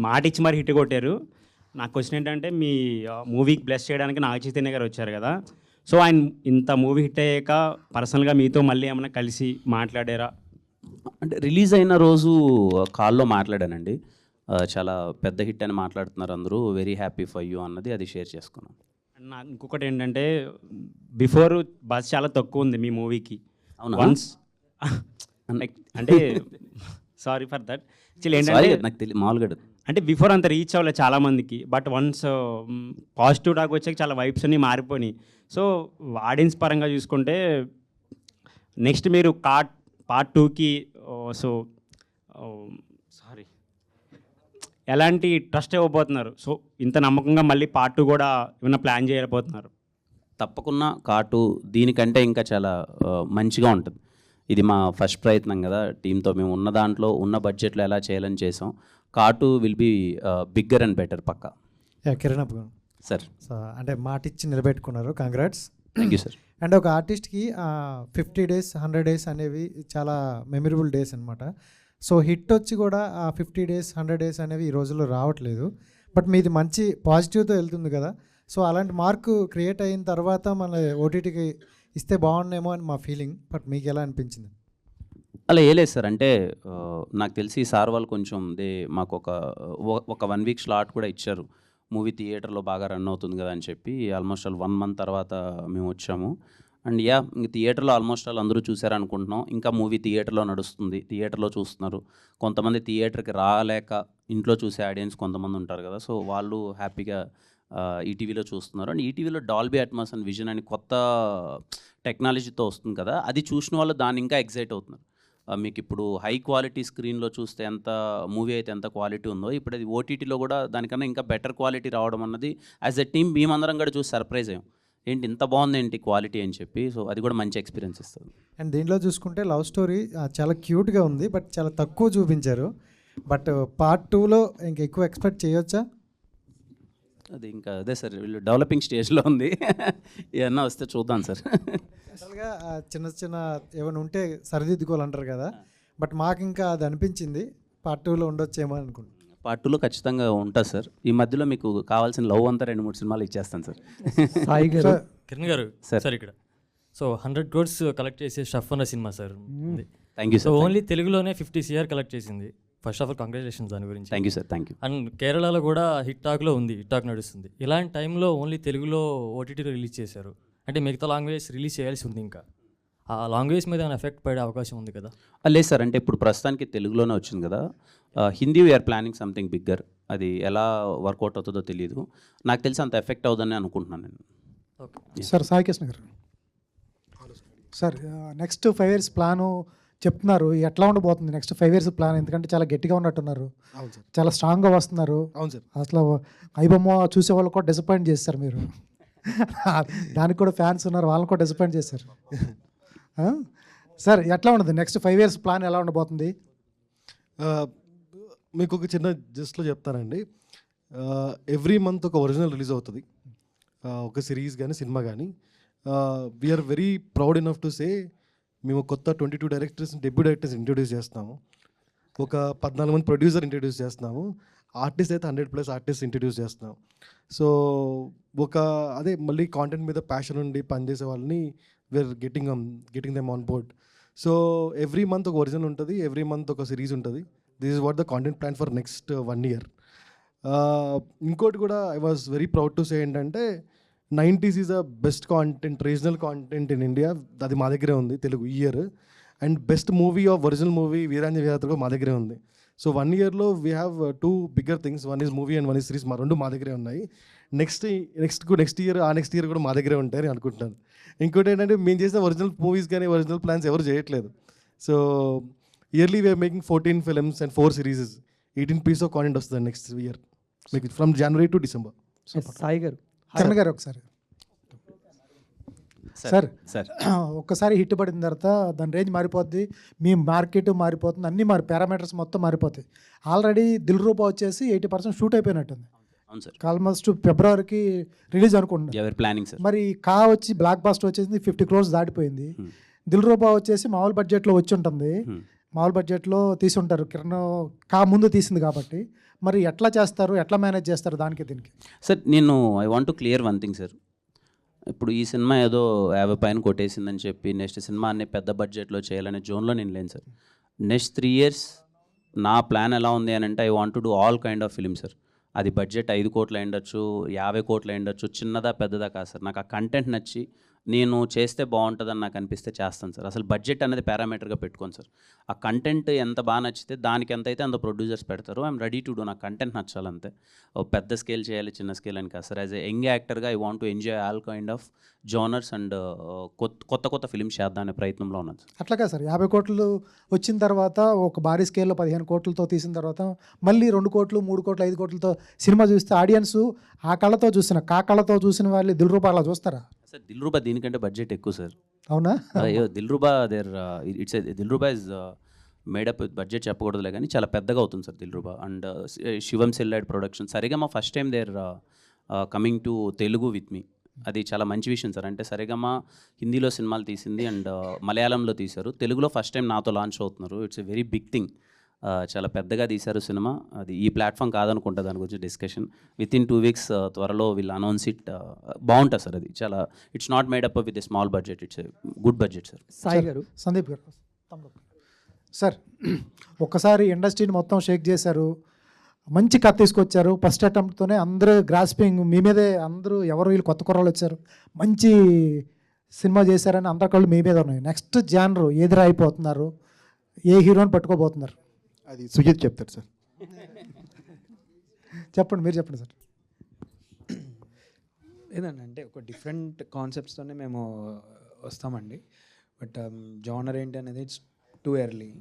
మాట ఇచ్చి మరి హిట్ కొట్టారు. నా క్వశ్చన్ ఏంటంటే, మీ మూవీకి బ్లెస్ చేయడానికి నాగ చైతన్య గారు వచ్చారు కదా. సో ఆయన ఇంత మూవీ హిట్ అయ్యాక పర్సనల్గా మీతో మళ్ళీ ఏమైనా కలిసి మాట్లాడారా? అంటే రిలీజ్ అయిన రోజు కాల్లో మాట్లాడానండి. చాలా పెద్ద హిట్ అని మాట్లాడుతున్నారు అందరూ, వెరీ హ్యాపీ ఫర్ యూ అన్నది, అది షేర్ చేసుకున్నాను. నాకు ఇంకొకటి ఏంటంటే, బిఫోర్ బస్ చాలా తక్కువ ఉంది మీ మూవీకి. అవునా? వన్స్ అంటే సారీ ఫర్ దట్. యాక్చువల్లీ ఏంటంటే నాకు తెలియదు మామూలుగా, అంటే బిఫోర్ అంత రీచ్ అవ్వలేదు చాలామందికి. బట్ వన్స్ పాజిటివ్ టాక్ వచ్చాక చాలా వైబ్స్ అన్నీ మారిపోయినాయి. సో ఆడియన్స్ పరంగా చూసుకుంటే నెక్స్ట్ మీరు పార్ట్ 2కి సో సారీ ఎలాంటి ట్రస్ట్ ఇవ్వబోతున్నారు? సో ఇంత నమ్మకంగా మళ్ళీ పార్ట్ 2 కూడా ఏమైనా ప్లాన్ చేయబోతున్నారు? తప్పకుండా కార్టు దీనికంటే ఇంకా చాలా మంచిగా ఉంటుంది. ఇది మా ఫస్ట్ ప్రయత్నం కదా టీంతో. మేము ఉన్న దాంట్లో ఉన్న బడ్జెట్లో ఎలా చేయాలని చేసాం. కార్టు will be bigger and better పక్కా. కిరణ్ సార్, అంటే మాట ఇచ్చి నిలబెట్టుకున్నారు, congrats. Thank you sir. And ఒక ఆర్టిస్ట్కి 50 days 100 days అనేవి చాలా మెమరబుల్ డేస్ అనమాట. సో హిట్ వచ్చి కూడా ఆ 50 days 100 days అనేవి ఈ రోజుల్లో రావట్లేదు. బట్ మీది మంచి పాజిటివ్తో వెళ్తుంది కదా. సో అలాంటి మార్కు క్రియేట్ అయిన తర్వాత మన ఓటీటీకి ఇస్తే బాగుండేమో అని మా ఫీలింగ్. బట్ మీకు ఎలా అనిపించింది? అలా ఏలేదు సార్. అంటే నాకు తెలిసి సార్ వాళ్ళు కొంచెం మాకు ఒక 1 week స్లాట్ కూడా ఇచ్చారు. మూవీ థియేటర్లో బాగా రన్ అవుతుంది కదా అని చెప్పి. ఆల్మోస్ట్ 1 month తర్వాత మేము వచ్చాము. అండ్ యా ఇంక థియేటర్లో ఆల్మోస్ట్ ఆల్ అందరూ చూసారు అనుకుంటున్నాం. ఇంకా మూవీ థియేటర్లో నడుస్తుంది, థియేటర్లో చూస్తున్నారు. కొంతమంది థియేటర్కి రాలేక ఇంట్లో చూసే ఆడియన్స్ కొంతమంది ఉంటారు కదా, సో వాళ్ళు హ్యాపీగా ఈటీవీలో చూస్తున్నారు. అండ్ ఈటీవీలో డాల్బీ అట్మాస్ అండ్ విజన్ అని కొత్త టెక్నాలజీతో వస్తుంది కదా, అది చూసిన వాళ్ళు దాన్ని ఇంకా ఎగ్జైట్ అవుతున్నారు. మీకు ఇప్పుడు హై క్వాలిటీ స్క్రీన్లో చూస్తే ఎంత మూవీ అయితే ఎంత క్వాలిటీ ఉందో, ఇప్పుడు అది ఓటీటీలో కూడా దానికన్నా ఇంకా బెటర్ క్వాలిటీ రావడం అన్నది యాజ్ ఎ టీమ్ మేమందరం కూడా చూసి సర్ప్రైజ్ అయ్యాం, ఏంటి ఇంత బాగుంది ఏంటి క్వాలిటీ అని చెప్పి. సో అది కూడా మంచి ఎక్స్పీరియన్స్ ఇస్తుంది. అండ్ దీంట్లో చూసుకుంటే లవ్ స్టోరీ చాలా క్యూట్గా ఉంది, బట్ చాలా తక్కువ చూపించారు. బట్ పార్ట్ 2లో ఇంక ఎక్కువ ఎక్స్పెక్ట్ చేయొచ్చా? అది ఇంకా అదే సార్, వీళ్ళు డెవలపింగ్ స్టేజ్లో ఉంది. ఏమన్నా వస్తే చూద్దాం సార్. జనరల్గా చిన్న చిన్న ఏమైనా ఉంటే సరిదిద్దుకోవాలంటారు కదా, బట్ మాకు ఇంకా అది అనిపించింది పార్ట్ 2లో ఉండొచ్చేమో అనుకుంటున్నాను. పార్ట్ 2లో ఖచ్చితంగా ఉంటుంది సార్. ఈ మధ్యలో మీకు కావాల్సిన లవ్ అంతా 2-3 సినిమాలు ఇచ్చేస్తాను సార్. సాయి గారు, సార్. కిరణ్ గారు సార్ ఇక్కడ సో 100 crores కలెక్ట్ చేసే షఫ్ అన్న cinema sir. Thank you so sir. Only తెలుగులోనే 50 CR కలెక్ట్ చేసింది. ఫస్ట్ ఆఫ్ ఆల్ కంగ్రాచులేషన్స్ దాని గురించి. Thank you sir, thank you. And కేరళలో కూడా హిట్ టాక్లో ఉంది, హిట్ టాక్ నడుస్తుంది. ఇలాంటి టైంలో ఓన్లీ తెలుగులో ఓటీటీలో రిలీజ్ చేశారు అంటే మిగతా లాంగ్వేజ్ రిలీజ్ చేయాల్సి ఉంది. ఇంకా ఆ లాంగ్వేజ్ మీద ఏమైనా ఎఫెక్ట్ పడే అవకాశం ఉంది కదా? లేదు సార్, అంటే ఇప్పుడు ప్రస్తుతానికి తెలుగులోనే వచ్చింది కదా. Hindi we are planning something bigger. అది ఎలా వర్కౌట్ అవుతుందో తెలియదు. నాకు తెలిసి అంత ఎఫెక్ట్ అవుతుందని అనుకుంటున్నాను నేను. సార్ సాయి కృష్ణ గారు, సార్ నెక్స్ట్ 5 years ప్లాను చెప్తున్నారు, ఎట్లా ఉండబోతుంది నెక్స్ట్ 5 years ప్లాన్? ఎందుకంటే చాలా గట్టిగా ఉన్నట్టున్నారు, అవును సార్, చాలా స్ట్రాంగ్గా వస్తున్నారు. అవును సార్. అసలు ఐబొమ్మ చూసే వాళ్ళు కూడా డిసప్పాయింట్ చేస్తారు మీరు. దానికి కూడా ఫ్యాన్స్ ఉన్నారు, వాళ్ళని కూడా డిసప్పాయింట్ చేశారు. సార్ ఎట్లా ఉండదు నెక్స్ట్ 5 years ప్లాన్ ఎలా ఉండబోతుంది? మీకు ఒక చిన్న జస్ట్లో చెప్తానండి. ఎవ్రీ మంత్ ఒక ఒరిజినల్ రిలీజ్ అవుతుంది, ఒక సిరీస్ కానీ సినిమా కానీ. We are very proud enough to say మేము కొత్త 22 డైరెక్టర్స్, డెబ్యూ డైరెక్టర్స్ ఇంట్రొడ్యూస్ చేస్తాము. ఒక 14 మంది ప్రొడ్యూసర్ ఇంట్రొడ్యూస్ చేస్తున్నాము. ఆర్టిస్ట్ అయితే 100+ ఆర్టిస్ట్ ఇంట్రొడ్యూస్ చేస్తున్నాం. సో ఒక అదే మళ్ళీ కాంటెంట్ మీద ప్యాషన్ ఉండి పనిచేసే వాళ్ళని we're getting them on board. So every month ఒక ఒరిజినల్ ఉంటుంది, ఎవ్రీ మంత్ ఒక సిరీస్ ఉంటుంది. This is what the content plan for next 1 year. ఇంకోటి కూడా I was very proud to say ఏంటంటే 90s is the best content, regional content in India. అది మా దగ్గరే ఉంది తెలుగు ఈ year. And best movie of original movie వీరాంజ వీరాత్ర కూడా మా దగ్గరే ఉంది. So 1 yearలో we have 2 bigger things, 1 is movie and 1 is series. మా 2 మా దగ్గరే ఉన్నాయి. నెక్స్ట్ ఇయర్ నెక్స్ట్ ఇయర్ కూడా మా దగ్గరే ఉంటాయని అనుకుంటున్నాను. ఇంకోటి ఏంటంటే మేము చేసిన ఒరిజినల్ మూవీస్ కానీ ఒరిజినల్ ప్లాన్స్ ఎవరు చేయట్లేదు. So yearly we are making 14 films and 4 series. 18 pieces of content వస్తుంది నెక్స్ట్ ఇయర్ మీకు from January to December. Sai garu, Kiran గారు ఒకసారి సార్ ఒక్కసారి హిట్ పడిన తర్వాత దాని రేంజ్ మారిపోద్ది, మీ మార్కెట్ మారిపోతుంది, అన్ని పారామీటర్స్ మొత్తం మారిపోతాయి. ఆల్రెడీ దిల్ రూపా వచ్చేసి 80% షూట్ అయిపోయినట్టుంది. అవును సార్, ఆల్మోస్ట్ ఫిబ్రవరికి రిలీజ్ అనుకుంటున్నాను. Planning sir. మరి కా వచ్చి బ్లాక్ బాస్టర్ వచ్చేసి 50 crores దాటిపోయింది. దిల్ రూపా వచ్చేసి మామూలు బడ్జెట్లో వచ్చి ఉంటుంది, మామూలు బడ్జెట్లో తీసి ఉంటారు. కిరణ్ కా ముందు తీసింది కాబట్టి మరి ఎట్లా చేస్తారు, ఎట్లా మేనేజ్ చేస్తారు దానికి దీనికి? సార్ నేను I want to clear one thing sir. ఇప్పుడు ఈ సినిమా ఏదో 50 పైన కొట్టేసిందని చెప్పి నెక్స్ట్ సినిమా అన్ని పెద్ద బడ్జెట్లో చేయాలనే జోన్లో నేను లేను సార్. నెక్స్ట్ 3 years నా ప్లాన్ ఎలా ఉంది అని అంటే I want to do all kind of film sir. అది బడ్జెట్ 5 కోట్లు అయ్యుండొచ్చు, 50 కోట్లు అయ్యుండొచ్చు, చిన్నదా పెద్దదా కాదు సార్. నాకు ఆ కంటెంట్ నచ్చి నేను చేస్తే బాగుంటుందని నాకు అనిపిస్తే చేస్తాను సార్. అసలు బడ్జెట్ అనేది పారామీటర్గా పెట్టుకోను సార్. ఆ కంటెంట్ ఎంత బాగా నచ్చితే దానికి ఎంత అయితే అంత ప్రొడ్యూసర్స్ పెడతారు. I'm ready to do. నాకు కంటెంట్ నచ్చాలంతే. పెద్ద స్కేల్ చేయాలి చిన్న స్కేల్ అని కాదు సార్. యాజ్ ఎ యంగ్ యాక్టర్గా I want to enjoy all kind of genres and కొత్త ఫిలిమ్స్ చేద్దాం అనే ప్రయత్నంలో ఉన్నాను సార్. అట్లాగా సార్ 50 కోట్లు వచ్చిన తర్వాత ఒక భారీ స్కేల్లో 15 కోట్లతో తీసిన తర్వాత మళ్ళీ 2 కోట్లు 3 కోట్లు 5 కోట్లతో సినిమా చూస్తే ఆడియన్స్ ఆ కళ్ళతో చూసిన వాళ్ళు దిల్ రూపా అలా చూస్తారా సార్? దిల్ రూబా దీనికంటే బడ్జెట్ ఎక్కువ సార్. అవునా? Dilruba Dilruba is made up budget చెప్పకూడదులే కానీ చాలా పెద్దగా అవుతుంది sir Dilruba. And Shivam సెల్లాడ్ production. Saregama first time there coming to Telugu with me. అది చాలా మంచి విషయం సార్. అంటే సరిగమా హిందీలో సినిమాలు తీసింది అండ్ మలయాళంలో తీశారు, తెలుగులో ఫస్ట్ టైం నాతో లాంచ్ అవుతున్నారు. It's a very big thing. చాలా పెద్దగా తీశారు సినిమా. అది ఈ ప్లాట్ఫామ్ కాదనుకుంటా దాని గురించి డిస్కషన్. వితిన్ 2 weeks త్వరలో వీళ్ళు అనౌన్స్ ఇట్. బాగుంటుంది సార్. అది చాలా it's not made up with a small budget, it's good budget sir. Sai గారు, సందీప్ గారు సార్ ఒక్కసారి ఇండస్ట్రీని మొత్తం షేక్ చేశారు, మంచి కథ తీసుకొచ్చారు. ఫస్ట్ అటెంప్ట్తోనే అందరూ గ్రాస్పింగ్ మీ మీదే, అందరూ ఎవరు వీళ్ళు కొత్త కుర్రాళ్ళు వచ్చారు, మంచి సినిమా చేశారని అందరి కళ్ళు మీ మీద ఉన్నాయి. నెక్స్ట్ జానర్ ఎదురు అయిపోతున్నారు, ఏ హీరోని పట్టుకోబోతున్నారు? అది సుజిత్ చెప్తారు సార్. చెప్పండి, మీరు చెప్పండి సార్. ఏదండి అంటే ఒక డిఫరెంట్ కాన్సెప్ట్స్తోనే మేము వస్తామండి. బట్ జానర్ ఏంటి అనేది it's too early.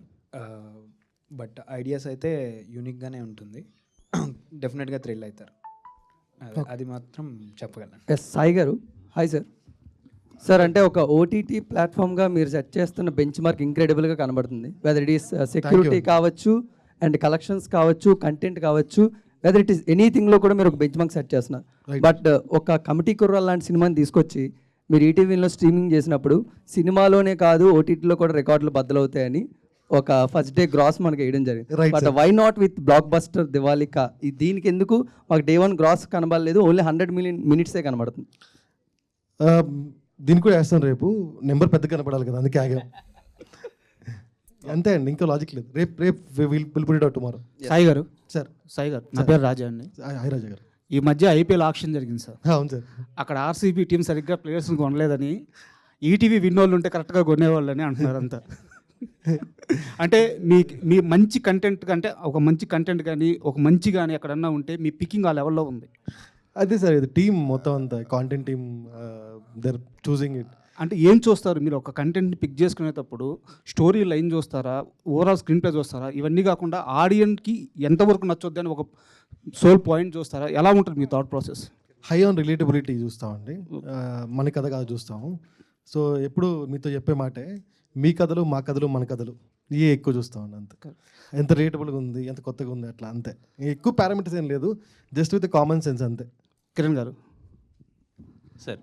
But ideas అయితే యూనిక్గానే ఉంటుంది. డెఫినెట్గా థ్రిల్ అవుతారు, అది మాత్రం చెప్పగలను. సాయి గారు, హాయ్ సార్. సార్ అంటే ఒక ఓటీటీ ప్లాట్ఫామ్గా మీరు సెట్ చేస్తున్న బెంచ్ మార్క్ ఇంక్రెడిబుల్గా కనబడుతుంది. వెదర్ ఇట్ ఈస్ సెక్యూరిటీ కావచ్చు, అండ్ కలెక్షన్స్ కావచ్చు, కంటెంట్ కావచ్చు, వెదర్ ఇట్ ఈస్ ఎనీథింగ్లో కూడా మీరు ఒక బెంచ్ మార్క్ సెట్ చేస్తున్నారు. బట్ ఒక కమిటీ కుర్రాల్ లాంటి సినిమాని తీసుకొచ్చి మీరు ఈటీవీలో స్ట్రీమింగ్ చేసినప్పుడు సినిమాలోనే కాదు ఓటీటీలో కూడా రికార్డులు బద్దలవుతాయని ఒక ఫస్ట్ డే గ్రాస్ మనకి వేయడం జరిగింది. But why not with block buster దివాలికా? దీనికి ఎందుకు మాకు డే 1 గ్రాస్ కనబడలేదు, ఓన్లీ 100 మిలియన్ మినిట్సే కనబడుతుంది? దీనికి కూడా వేస్తాను, రేపు నెంబర్ పెద్ద కనపడాలి కదా, అందుకే ఆగాం. అంతే అండి, ఇంకా లాజిక్ లేదు. రేపు will put it out tomorrow. Sai గారు, సార్. సాయి గారు, నా పేరు రాజా అండి. హాయ్ రాజా గారు. ఈ మధ్య ఐపీఎల్ ఆక్షన్ జరిగింది సార్. అవును సార్. అక్కడ ఆర్సీబీ టీం సరిగ్గా ప్లేయర్స్ని కొనలేదని ఈటీవీ విన్నోళ్ళు ఉంటే కరెక్ట్గా కొనేవాళ్ళని అంటున్నారు అంతా. అంటే మీ మంచి కంటెంట్ కంటే ఒక మంచి కంటెంట్ కానీ ఒక మంచి కానీ ఎక్కడన్నా ఉంటే మీ పికింగ్ ఆ లెవెల్లో ఉంది. అదే సార్, ఇది టీం మొత్తం అంతా content team, they're choosing it. అంటే ఏం చూస్తారు మీరు ఒక కంటెంట్ని పిక్ చేసుకునేటప్పుడు? స్టోరీ లైన్ చూస్తారా, ఓవరాల్ స్క్రీన్ ప్లే చూస్తారా? ఇవన్నీ కాకుండా ఆడియన్స్కి ఎంతవరకు నచ్చొద్దు అని ఒక సోల్ పాయింట్ చూస్తారా? ఎలా ఉంటుంది మీ thought process? High on relatability చూస్తామండి, మన కథ కాదు చూస్తాము. సో ఎప్పుడు మీతో చెప్పే మాటే, మీ కథలు మా కథలు మన కథలు ఇవే ఎక్కువ చూస్తామండి. అంతే, ఎంత రిలేటబుల్గా ఉంది, ఎంత కొత్తగా ఉంది, అట్లా అంతే. ఎక్కువ పారామీటర్స్ ఏం లేదు, జస్ట్ విత్ కామన్ సెన్స్ అంతే. కిరణ్ గారు. సార్.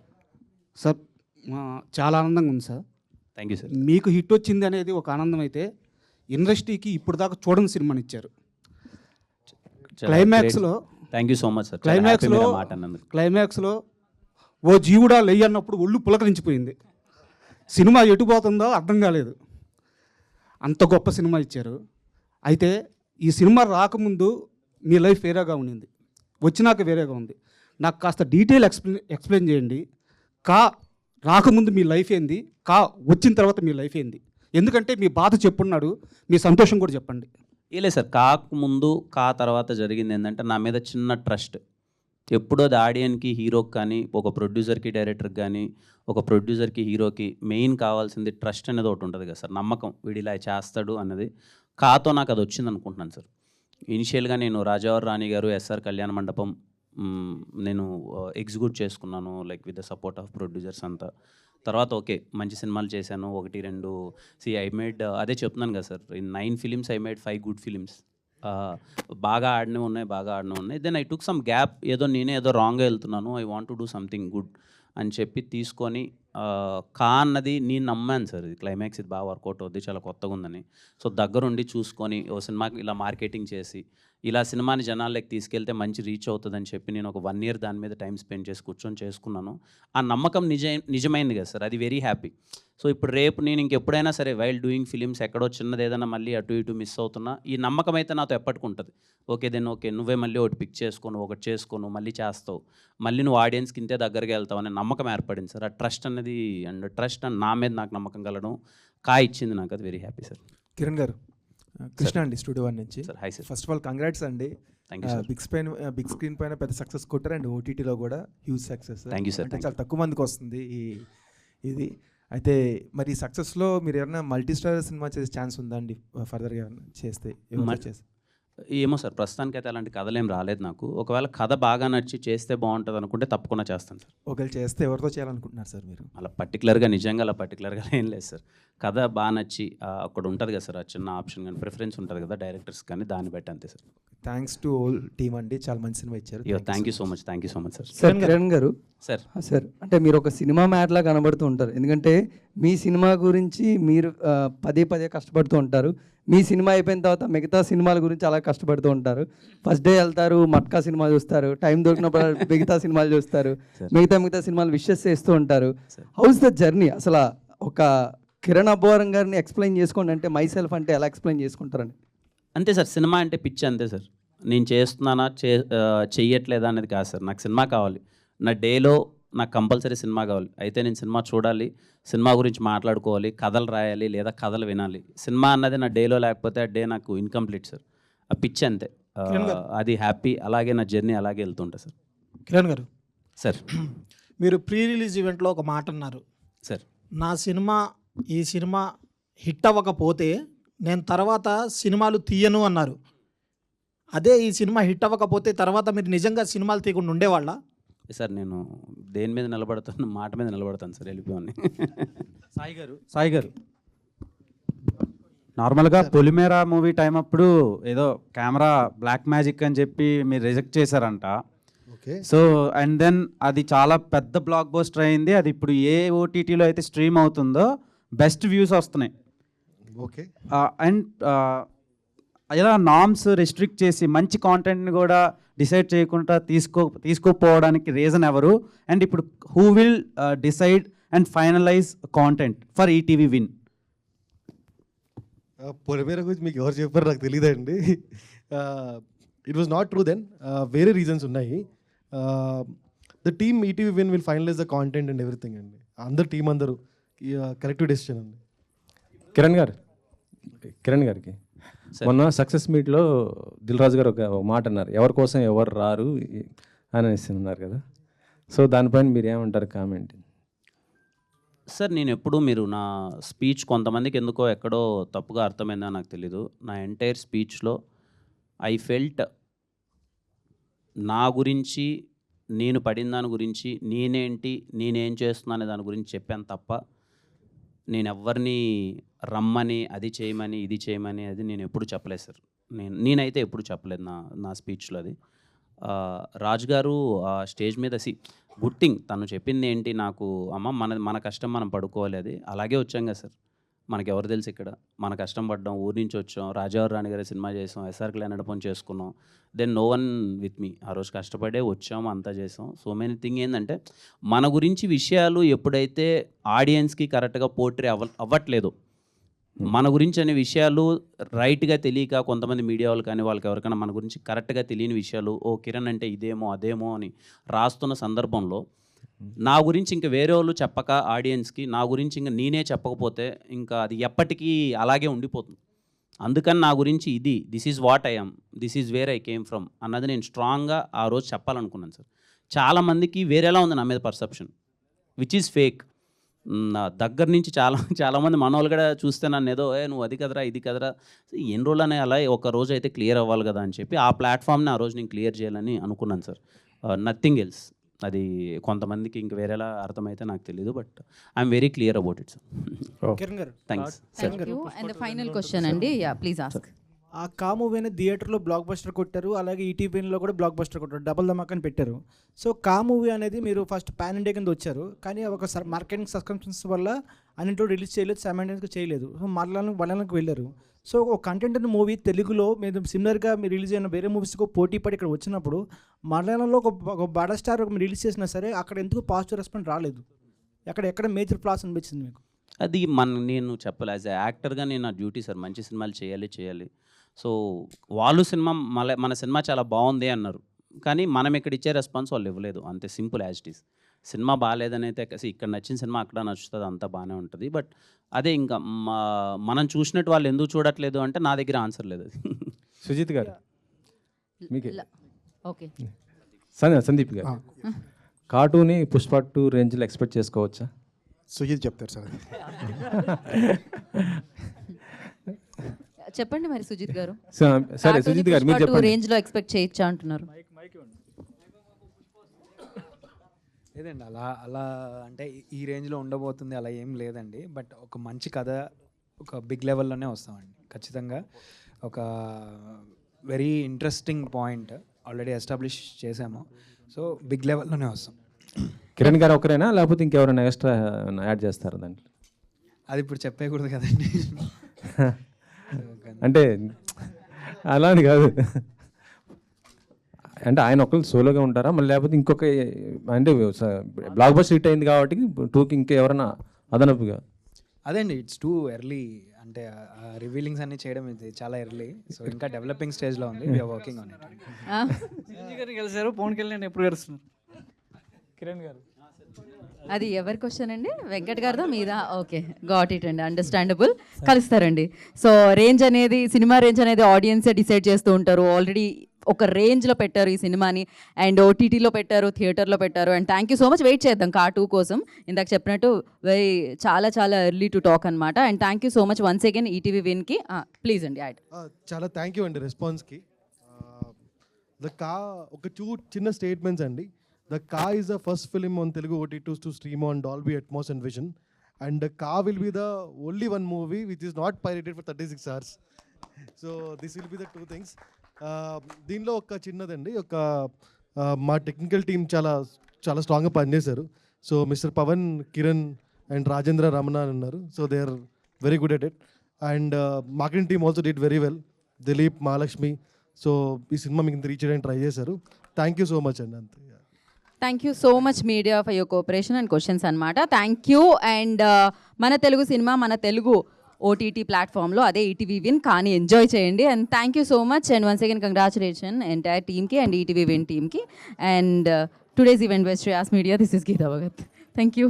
సార్ చాలా ఆనందంగా ఉంది సార్. Thank you sir. మీకు హిట్ వచ్చింది అనేది ఒక ఆనందం అయితే, ఇండస్ట్రీకి ఇప్పుడు దాకా చూడని సినిమాని ఇచ్చారు. క్లైమాక్స్లో thank you so much sir. క్లైమాక్స్లో ఓ జీవుడా లెయ్యి అన్నప్పుడు ఒళ్ళు పులకరించిపోయింది. సినిమా ఎటుపోతుందో అర్థం కాలేదు, అంత గొప్ప సినిమా ఇచ్చారు. అయితే ఈ సినిమా రాకముందు మీ లైఫ్ వేరేగా ఉండింది, వచ్చినాక వేరేగా ఉంది. నాకు కాస్త డీటెయిల్ ఎక్స్ప్లెయిన్ చేయండి. రాకముందు మీ లైఫ్ ఏంది, వచ్చిన తర్వాత మీ లైఫ్ ఏంది? ఎందుకంటే మీ బాధ చెప్పున్నాడు, మీ సంతోషం కూడా చెప్పండి. లేదు సార్, ముందు తర్వాత జరిగింది ఏంటంటే నా మీద చిన్న ట్రస్ట్. ఎప్పుడో అది ఆడియన్కి, హీరోకి కానీ, ఒక ప్రొడ్యూసర్కి, డైరెక్టర్కి కానీ, ఒక ప్రొడ్యూసర్కి, హీరోకి మెయిన్ కావాల్సింది ట్రస్ట్ అనేది ఒకటి ఉంటుంది కదా సార్, నమ్మకం. వీడు ఇలా చేస్తాడు అన్నది కాతో నాకు అది వచ్చింది అనుకుంటున్నాను సార్. ఇనిషియల్గా నేను రాజావారి రాణి గారు, ఎస్ఆర్ కళ్యాణ మండపం నేను ఎగ్జిక్యూట్ చేసుకున్నాను, like with the support of producers అంతా. తర్వాత ఓకే, మంచి సినిమాలు చేశాను, 1-2. ఐ మేడ్, అదే చెప్తున్నాను కదా sir, in 9 films I made 5 good films. బాగా ఆడినవి ఉన్నాయి. Then I took some gap, నేనే ఏదో రాంగ్గా వెళ్తున్నాను, I want to do something good అని చెప్పి తీసుకొని అన్నది నేను నమ్మాను సార్. ఇది క్లైమాక్స్, ఇది బాగా వర్కౌట్ అవుద్ది, చాలా కొత్తగా ఉందని. సో దగ్గరుండి చూసుకొని ఓ సినిమాకి ఇలా మార్కెటింగ్ చేసి ఇలా సినిమాని జనాల్లోకి తీసుకెళ్తే మంచి రీచ్ అవుతుందని చెప్పి నేను ఒక 1 year దాని మీద టైం స్పెండ్ చేసి కూర్చొని చేసుకున్నాను. ఆ నమ్మకం నిజమైంది కదా సార్, అది వెరీ హ్యాపీ. సో ఇప్పుడు రేపు నేను ఇంకెప్పుడైనా సరే వైల్ డూయింగ్ ఫిలిమ్స్ ఎక్కడో చిన్నది ఏదైనా మళ్ళీ అటు ఇటు మిస్ అవుతున్నా, ఈ నమ్మకం అయితే నాతో ఎప్పటికి ఉంటుంది. ఓకే నువ్వే మళ్ళీ ఒకటి పిక్ చేసుకోను, ఒకటి చేసుకోను, మళ్ళీ చేస్తావు, మళ్ళీ నువ్వు ఆడియన్స్కి ఇంతే దగ్గరగా వెళ్తావు అనే నమ్మకం ఏర్పడింది సార్. ఆ ట్రస్ట్ అనేది, అండ్ ట్రస్ట్ అండ్ నా మీద నాకు నమ్మకం కలడం ఇచ్చింది నాకు, అది వెరీ హ్యాపీ సార్. కిరణ్ గారు, కృష్ణ అండి, స్టూడియో 1 నుంచి. Sir hi sir. First of all congrats అండి. బిగ్ స్క్రీన్ పైన పెద్ద సక్సెస్ కొట్టారు, అండ్ ఓటీటీలో కూడా huge success. Thank you sir. అంటే చాలా తక్కువ మందికి వస్తుంది ఇది. అయితే మరి ఈ సక్సెస్లో మీరు ఏమైనా మల్టీ స్టార్ సినిమా చేసే ఛాన్స్ ఉందా అండి ఫర్దర్గా ఏమైనా చేస్తే? ఏమో సార్, ప్రస్తుతానికైతే అలాంటి కథలు ఏం రాలేదు నాకు. ఒకవేళ కథ బాగా నచ్చి చేస్తే బాగుంటుంది అనుకుంటే తప్పకుండా చేస్తాను సార్. ఒకవేళ చేస్తే ఎవరితో చేయాలనుకుంటున్నారు సార్ మీరు? అలా పర్టికులర్గా ఏం లేదు సార్. కథ బాగా నచ్చి అక్కడ ఉంటుంది కదా సార్, ఆ చిన్న ఆప్షన్ కానీ ప్రిఫరెన్స్ ఉంటుంది కదా డైరెక్టర్స్ కానీ, దాన్ని బట్టి అంతే sir. Thanks to whole team అండి, చాలా మంచి సినిమా ఇచ్చారు. Thank you so much sir. Sir Kiran గారు, సార్ అంటే మీరు ఒక సినిమా మ్యాట్లా కనబడుతూ ఉంటారు, ఎందుకంటే మీ సినిమా గురించి మీరు పదే కష్టపడుతూ ఉంటారు. మీ సినిమా అయిపోయిన తర్వాత మిగతా సినిమాల గురించి అలా కష్టపడుతూ ఉంటారు. ఫస్ట్ డే వెళ్తారు, మట్కా సినిమా చూస్తారు, టైం దొరికినప్పుడు మిగతా సినిమాలు చూస్తారు, మిగతా సినిమాలు విషెస్ చేస్తూ ఉంటారు. House the journey? అసలు ఒక కిరణ్ అబ్బవరం గారిని ఎక్స్ప్లెయిన్ చేసుకోండి అంటే, మై సెల్ఫ్ అంటే ఎలా ఎక్స్ప్లెయిన్ చేసుకుంటారండి? అంతే సార్, సినిమా అంటే పిచ్చి అంతే సార్. నేను చేస్తున్నానా చెయ్యట్లేదా అనేది కాదు సార్, నాకు సినిమా కావాలి. నా డేలో నాకు కంపల్సరీ సినిమా కావాలి, అయితే నేను సినిమా చూడాలి, సినిమా గురించి మాట్లాడుకోవాలి, కథలు రాయాలి లేదా కథలు వినాలి. సినిమా అన్నది నా డేలో లేకపోతే ఆ డే నాకు ఇన్కంప్లీట్ సార్. ఆ పిచ్చి అంతే, అది హ్యాపీ. అలాగే నా జర్నీ అలాగే వెళ్తుంటా సార్. కిరణ్ గారు సార్, మీరు ప్రీ రిలీజ్ ఈవెంట్లో ఒక మాట అన్నారు సార్, ఈ సినిమా హిట్ అవ్వకపోతే నేను తర్వాత సినిమాలు తీయను అన్నారు. అదే ఈ సినిమా హిట్ అవ్వకపోతే తర్వాత మీరు నిజంగా సినిమాలు తీయకుండా ఉండేవాళ్ళ? సార్ నేను దేని మీద నిలబడతాను, మాట మీద నిలబడతాను సార్, వెళ్ళిపోయి. సాయి గారు నార్మల్గా పొలిమేర మూవీ టైం అప్పుడు ఏదో కెమెరా బ్లాక్ మ్యాజిక్ అని చెప్పి మీరు రిజెక్ట్ చేశారంట. సో అండ్ దెన్ అది చాలా పెద్ద బ్లాక్ బస్టర్ అయింది. అది ఇప్పుడు ఏ ఓటీటీలో అయితే స్ట్రీమ్ అవుతుందో బెస్ట్ వ్యూస్ వస్తున్నాయి. ఓకే. అండ్ ఇలా నామ్స్ రెస్ట్రిక్ట్ చేసి మంచి కాంటెంట్ని కూడా డిసైడ్ చేయకుండా తీసుకోపోవడానికి రీజన్ ఎవరు? అండ్ ఇప్పుడు who will decide and finalise content for ETV Win? Polimera గురించి మీకు ఎవరు చెప్పారు నాకు తెలియదండి. It was not true then. వేరే రీజన్స్ ఉన్నాయి. The team ETV Win will finalise the content and everything అండి. అందరు టీం అందరూ కరెక్టివ్ డెసిషన్ అండి. కిరణ్ గారికి మొన్న సక్సెస్ మీట్లో దిల్ రాజు గారు ఒక మాట అన్నారు, ఎవరి కోసం ఎవరు రారు అనేసి అన్నారు కదా. సో దానిపైన మీరు ఏమంటారు కామెంట్? సార్ నేను ఎప్పుడు, మీరు నా స్పీచ్ కొంతమందికి ఎందుకో ఎక్కడో తప్పుగా అర్థమైందో నాకు తెలీదు. నా ఎంటైర్ స్పీచ్లో ఐ ఫెల్ట్ నా గురించి, నేను పడిన దాని గురించి, నేనేంటి, నేనేం చేస్తున్నాను దాని గురించి చెప్పాను తప్ప నేను ఎవరిని రమ్మని అది చేయమని ఇది చేయమని అది నేను ఎప్పుడు చెప్పలేదు సార్. నేనైతే ఎప్పుడు చెప్పలేదు నా స్పీచ్లో అది. రాజు గారు స్టేజ్ మీద గుడ్ థింగ్ తను చెప్పింది ఏంటి, నాకు అమ్మ మన కష్టం మనం పడుకోవాలి, అది అలాగే వచ్చాం కదా సార్. మనకి ఎవరు తెలుసు ఇక్కడ, మన కష్టం పడ్డాం, ఊరి నుంచి వచ్చాం, రాజావారి రాణి గారి సినిమా చేసాం, ఎస్ఆర్ కళ్యాణ్ పని చేసుకున్నాం, then no one with me. ఆ రోజు కష్టపడే వచ్చాము, అంతా చేసాం. సో మెనీ థింగ్ ఏంటంటే మన గురించి విషయాలు ఎప్పుడైతే ఆడియన్స్కి కరెక్ట్గా పోర్ట్రే అవ్వట్లేదు, మన గురించి అనే విషయాలు రైట్గా తెలియక కొంతమంది మీడియా వాళ్ళు కానీ వాళ్ళకి ఎవరికైనా మన గురించి కరెక్ట్గా తెలియని విషయాలు, ఓ కిరణ్ అంటే ఇదేమో అదేమో అని రాస్తున్న సందర్భంలో నా గురించి ఇంకా వేరే వాళ్ళు చెప్పక ఆడియన్స్కి, నా గురించి ఇంకా నేనే చెప్పకపోతే ఇంకా అది ఎప్పటికీ అలాగే ఉండిపోతుంది. అందుకని నా గురించి ఇది, this is what I am, this is where I came from అన్నది నేను స్ట్రాంగ్గా ఆ రోజు చెప్పాలనుకున్నాను సార్. చాలామందికి వేరేలా ఉంది నా మీద పర్సెప్షన్, విచ్ ఈజ్ ఫేక్. నా దగ్గర నుంచి చాలామంది మన వాళ్ళు కూడా చూస్తే నన్ను ఏదో నువ్వు అది కదరా ఇది కదరా, ఎన్ని రోజులు అనే అలా ఒక రోజు అయితే క్లియర్ అవ్వాలి కదా అని చెప్పి ఆ ప్లాట్ఫామ్ని ఆ రోజు నేను క్లియర్ చేయాలని అనుకున్నాను సార్. Nothing else. అది కొంతమందికి ఇంక వేరేలా అర్థమైతే నాకు తెలియదు, but I'm very clear about it sir. Thanks. And the final question అండి, ప్లీజ్ ఆస్క్. ఆ కా మూవీ అనేది థియేటర్లో బ్లాక్ బస్టర్ కొట్టారు, అలాగే ఈటీవీలో కూడా బ్లాక్ బస్టర్ కొట్టారు, డబల్ ధమాకా అని పెట్టారు. సో కా మూవీ అనేది మీరు ఫస్ట్ పాన్ ఇండియా కింద వచ్చారు, కానీ ఒక మార్కెటింగ్ సబ్స్క్రిప్షన్స్ వల్ల అన్నింటిలో రిలీజ్ చేయలేదు, సైమల్టేనియస్గా చేయలేదు. సో మలయాళంకి వెళ్ళారు. సో ఒక కంటెంట్ మూవీ తెలుగులో మీరు సిమిలర్గా మీరు రిలీజ్ అయిన వేరే మూవీస్కి పోటీ పడి ఇక్కడ వచ్చినప్పుడు మలయాళంలో ఒక బడా స్టార్ మీరు రిలీజ్ చేసినా సరే అక్కడ ఎందుకు పాజిటివ్ రెస్పాన్స్ రాలేదు? ఎక్కడ మేజర్ ఫ్లాస్ అనిపించింది మీకు? అది నేను చెప్పలే, యాజ్ ఎ యాక్టర్గా నేను నా డ్యూటీ సార్, మంచి సినిమాలు చేయాలి. సో వాళ్ళు మన సినిమా చాలా బాగుంది అన్నారు, కానీ మనం ఇక్కడ ఇచ్చే రెస్పాన్స్ వాళ్ళు ఇవ్వలేదు, అంతే simple as it is. Cinema బాగాలేదని అయితే ఇక్కడ నచ్చిన సినిమా అక్కడ నచ్చుతుంది, అంతా బాగానే ఉంటుంది. బట్ అదే ఇంకా మనం చూసినట్టు వాళ్ళు ఎందుకు చూడట్లేదు అంటే నా దగ్గర ఆన్సర్ లేదు. అది సుజిత్ గారు మీకే. ఓకే సందీప్ గారు, కార్టూన్ని పుష్ప 2 రేంజ్లో ఎక్స్పెక్ట్ చేసుకోవచ్చా? సుజిత్ చెప్తారు సార్. చెప్పండి మరి సుజిత్ గారు. సరే సుజిత్ గారు మీరు చెప్పండి. రేంజ్ లో ఎక్స్పెక్ట్ చేయొచ్చా అంటున్నారు. లేదండి, అలా అంటే ఈ రేంజ్లో ఉండబోతుంది అలా ఏం లేదండి. బట్ ఒక మంచి కథ ఒక బిగ్ లెవెల్లోనే వస్తామండి ఖచ్చితంగా. ఒక very interesting point already establish చేసాము, సో బిగ్ లెవెల్లోనే వస్తాం. కిరణ్ గారు ఒకరేనా లేకపోతే ఇంకెవరైనా ఎక్స్ట్రా యాడ్ చేస్తారా దాంట్లో? అది ఇప్పుడు చెప్పేయకూడదు కదండి. అంటే అలా అని కాదు, అంటే ఆయన ఒకళ్ళు సోలోగా ఉంటారా మళ్ళీ లేకపోతే ఇంకొక, అంటే బ్లాక్ బస్టర్ హిట్ అయింది కాబట్టి 2కి ఇంకా ఎవరైనా అదనపుగా? అదేండి, ఇట్స్ టూ ఎర్లీ, అంటే రివీలింగ్స్ అన్ని చేయడం ఇది చాలా ఎర్లీ, సో ఇంకా డెవలపింగ్ స్టేజ్లో ఉంది. We are working on it. కలిసారు, పవన్ కళ్యాణ్ ఎప్పుడు కలుస్తున్నారు? కిరణ్ గారు అది ఎవరి క్వశ్చన్ అండి? వెంకట్ గారిదా మీదా? ఓకే, గాట్ ఇట్ అండి, అండర్స్టాండబుల్. కలుస్తారండి. సో రేంజ్ అనేది, సినిమా రేంజ్ అనేది ఆడియన్సే డిసైడ్ చేస్తూ ఉంటారు. ఆల్రెడీ ఒక రేంజ్లో పెట్టారు ఈ సినిమాని, అండ్ ఓటీటీలో పెట్టారు, థియేటర్లో పెట్టారు. And thank you so much. Wait చేద్దాం కా 2 కోసం. ఇందాక చెప్పినట్టు చాలా చాలా ఎర్లీ టు టాక్ అనమాట. And thank you so much once again ETV విన్కి. ప్లీజ్ అండి యాడ్. చాలా థ్యాంక్ యూ అండి రెస్పాన్స్కి. ద కా ఒక చిన్న స్టేట్మెంట్స్ అండి. ద కా is the first film on Telugu OTTs to stream on Dolby Atmos and Vision. And the కా will be the only one movie which is not pirated for 36 hours. So this will be the 2 things. దీనిలో ఒక చిన్నదండి, ఒక మా technical team చాలా చాలా స్ట్రాంగ్గా పనిచేశారు. So mister Pawan, Kiran and Rajendra Ramana అని ఉన్నారు. So they are very good at it. And marketing team also did very well. Dilip, Mahalakshmi. So ఈ సినిమా మీకు రీచ్ చేయడానికి ట్రై చేశారు. థ్యాంక్ యూ సో మచ్ అండి. అంతే. Thank you so much media for your cooperation and questions అనమాట. Thank you. And మన తెలుగు సినిమా మన తెలుగు ఓటీటీ ప్లాట్ఫామ్లో, అదే ఈటీవీ విన్, కానీ ఎంజాయ్ చేయండి. And thank you so much. And once again congratulation entire టీమ్కి అండ్ ఈటీవీ విన్ టీమ్కి. And today's event by Shreyas media. This is Geetha Bhagat. Thank you.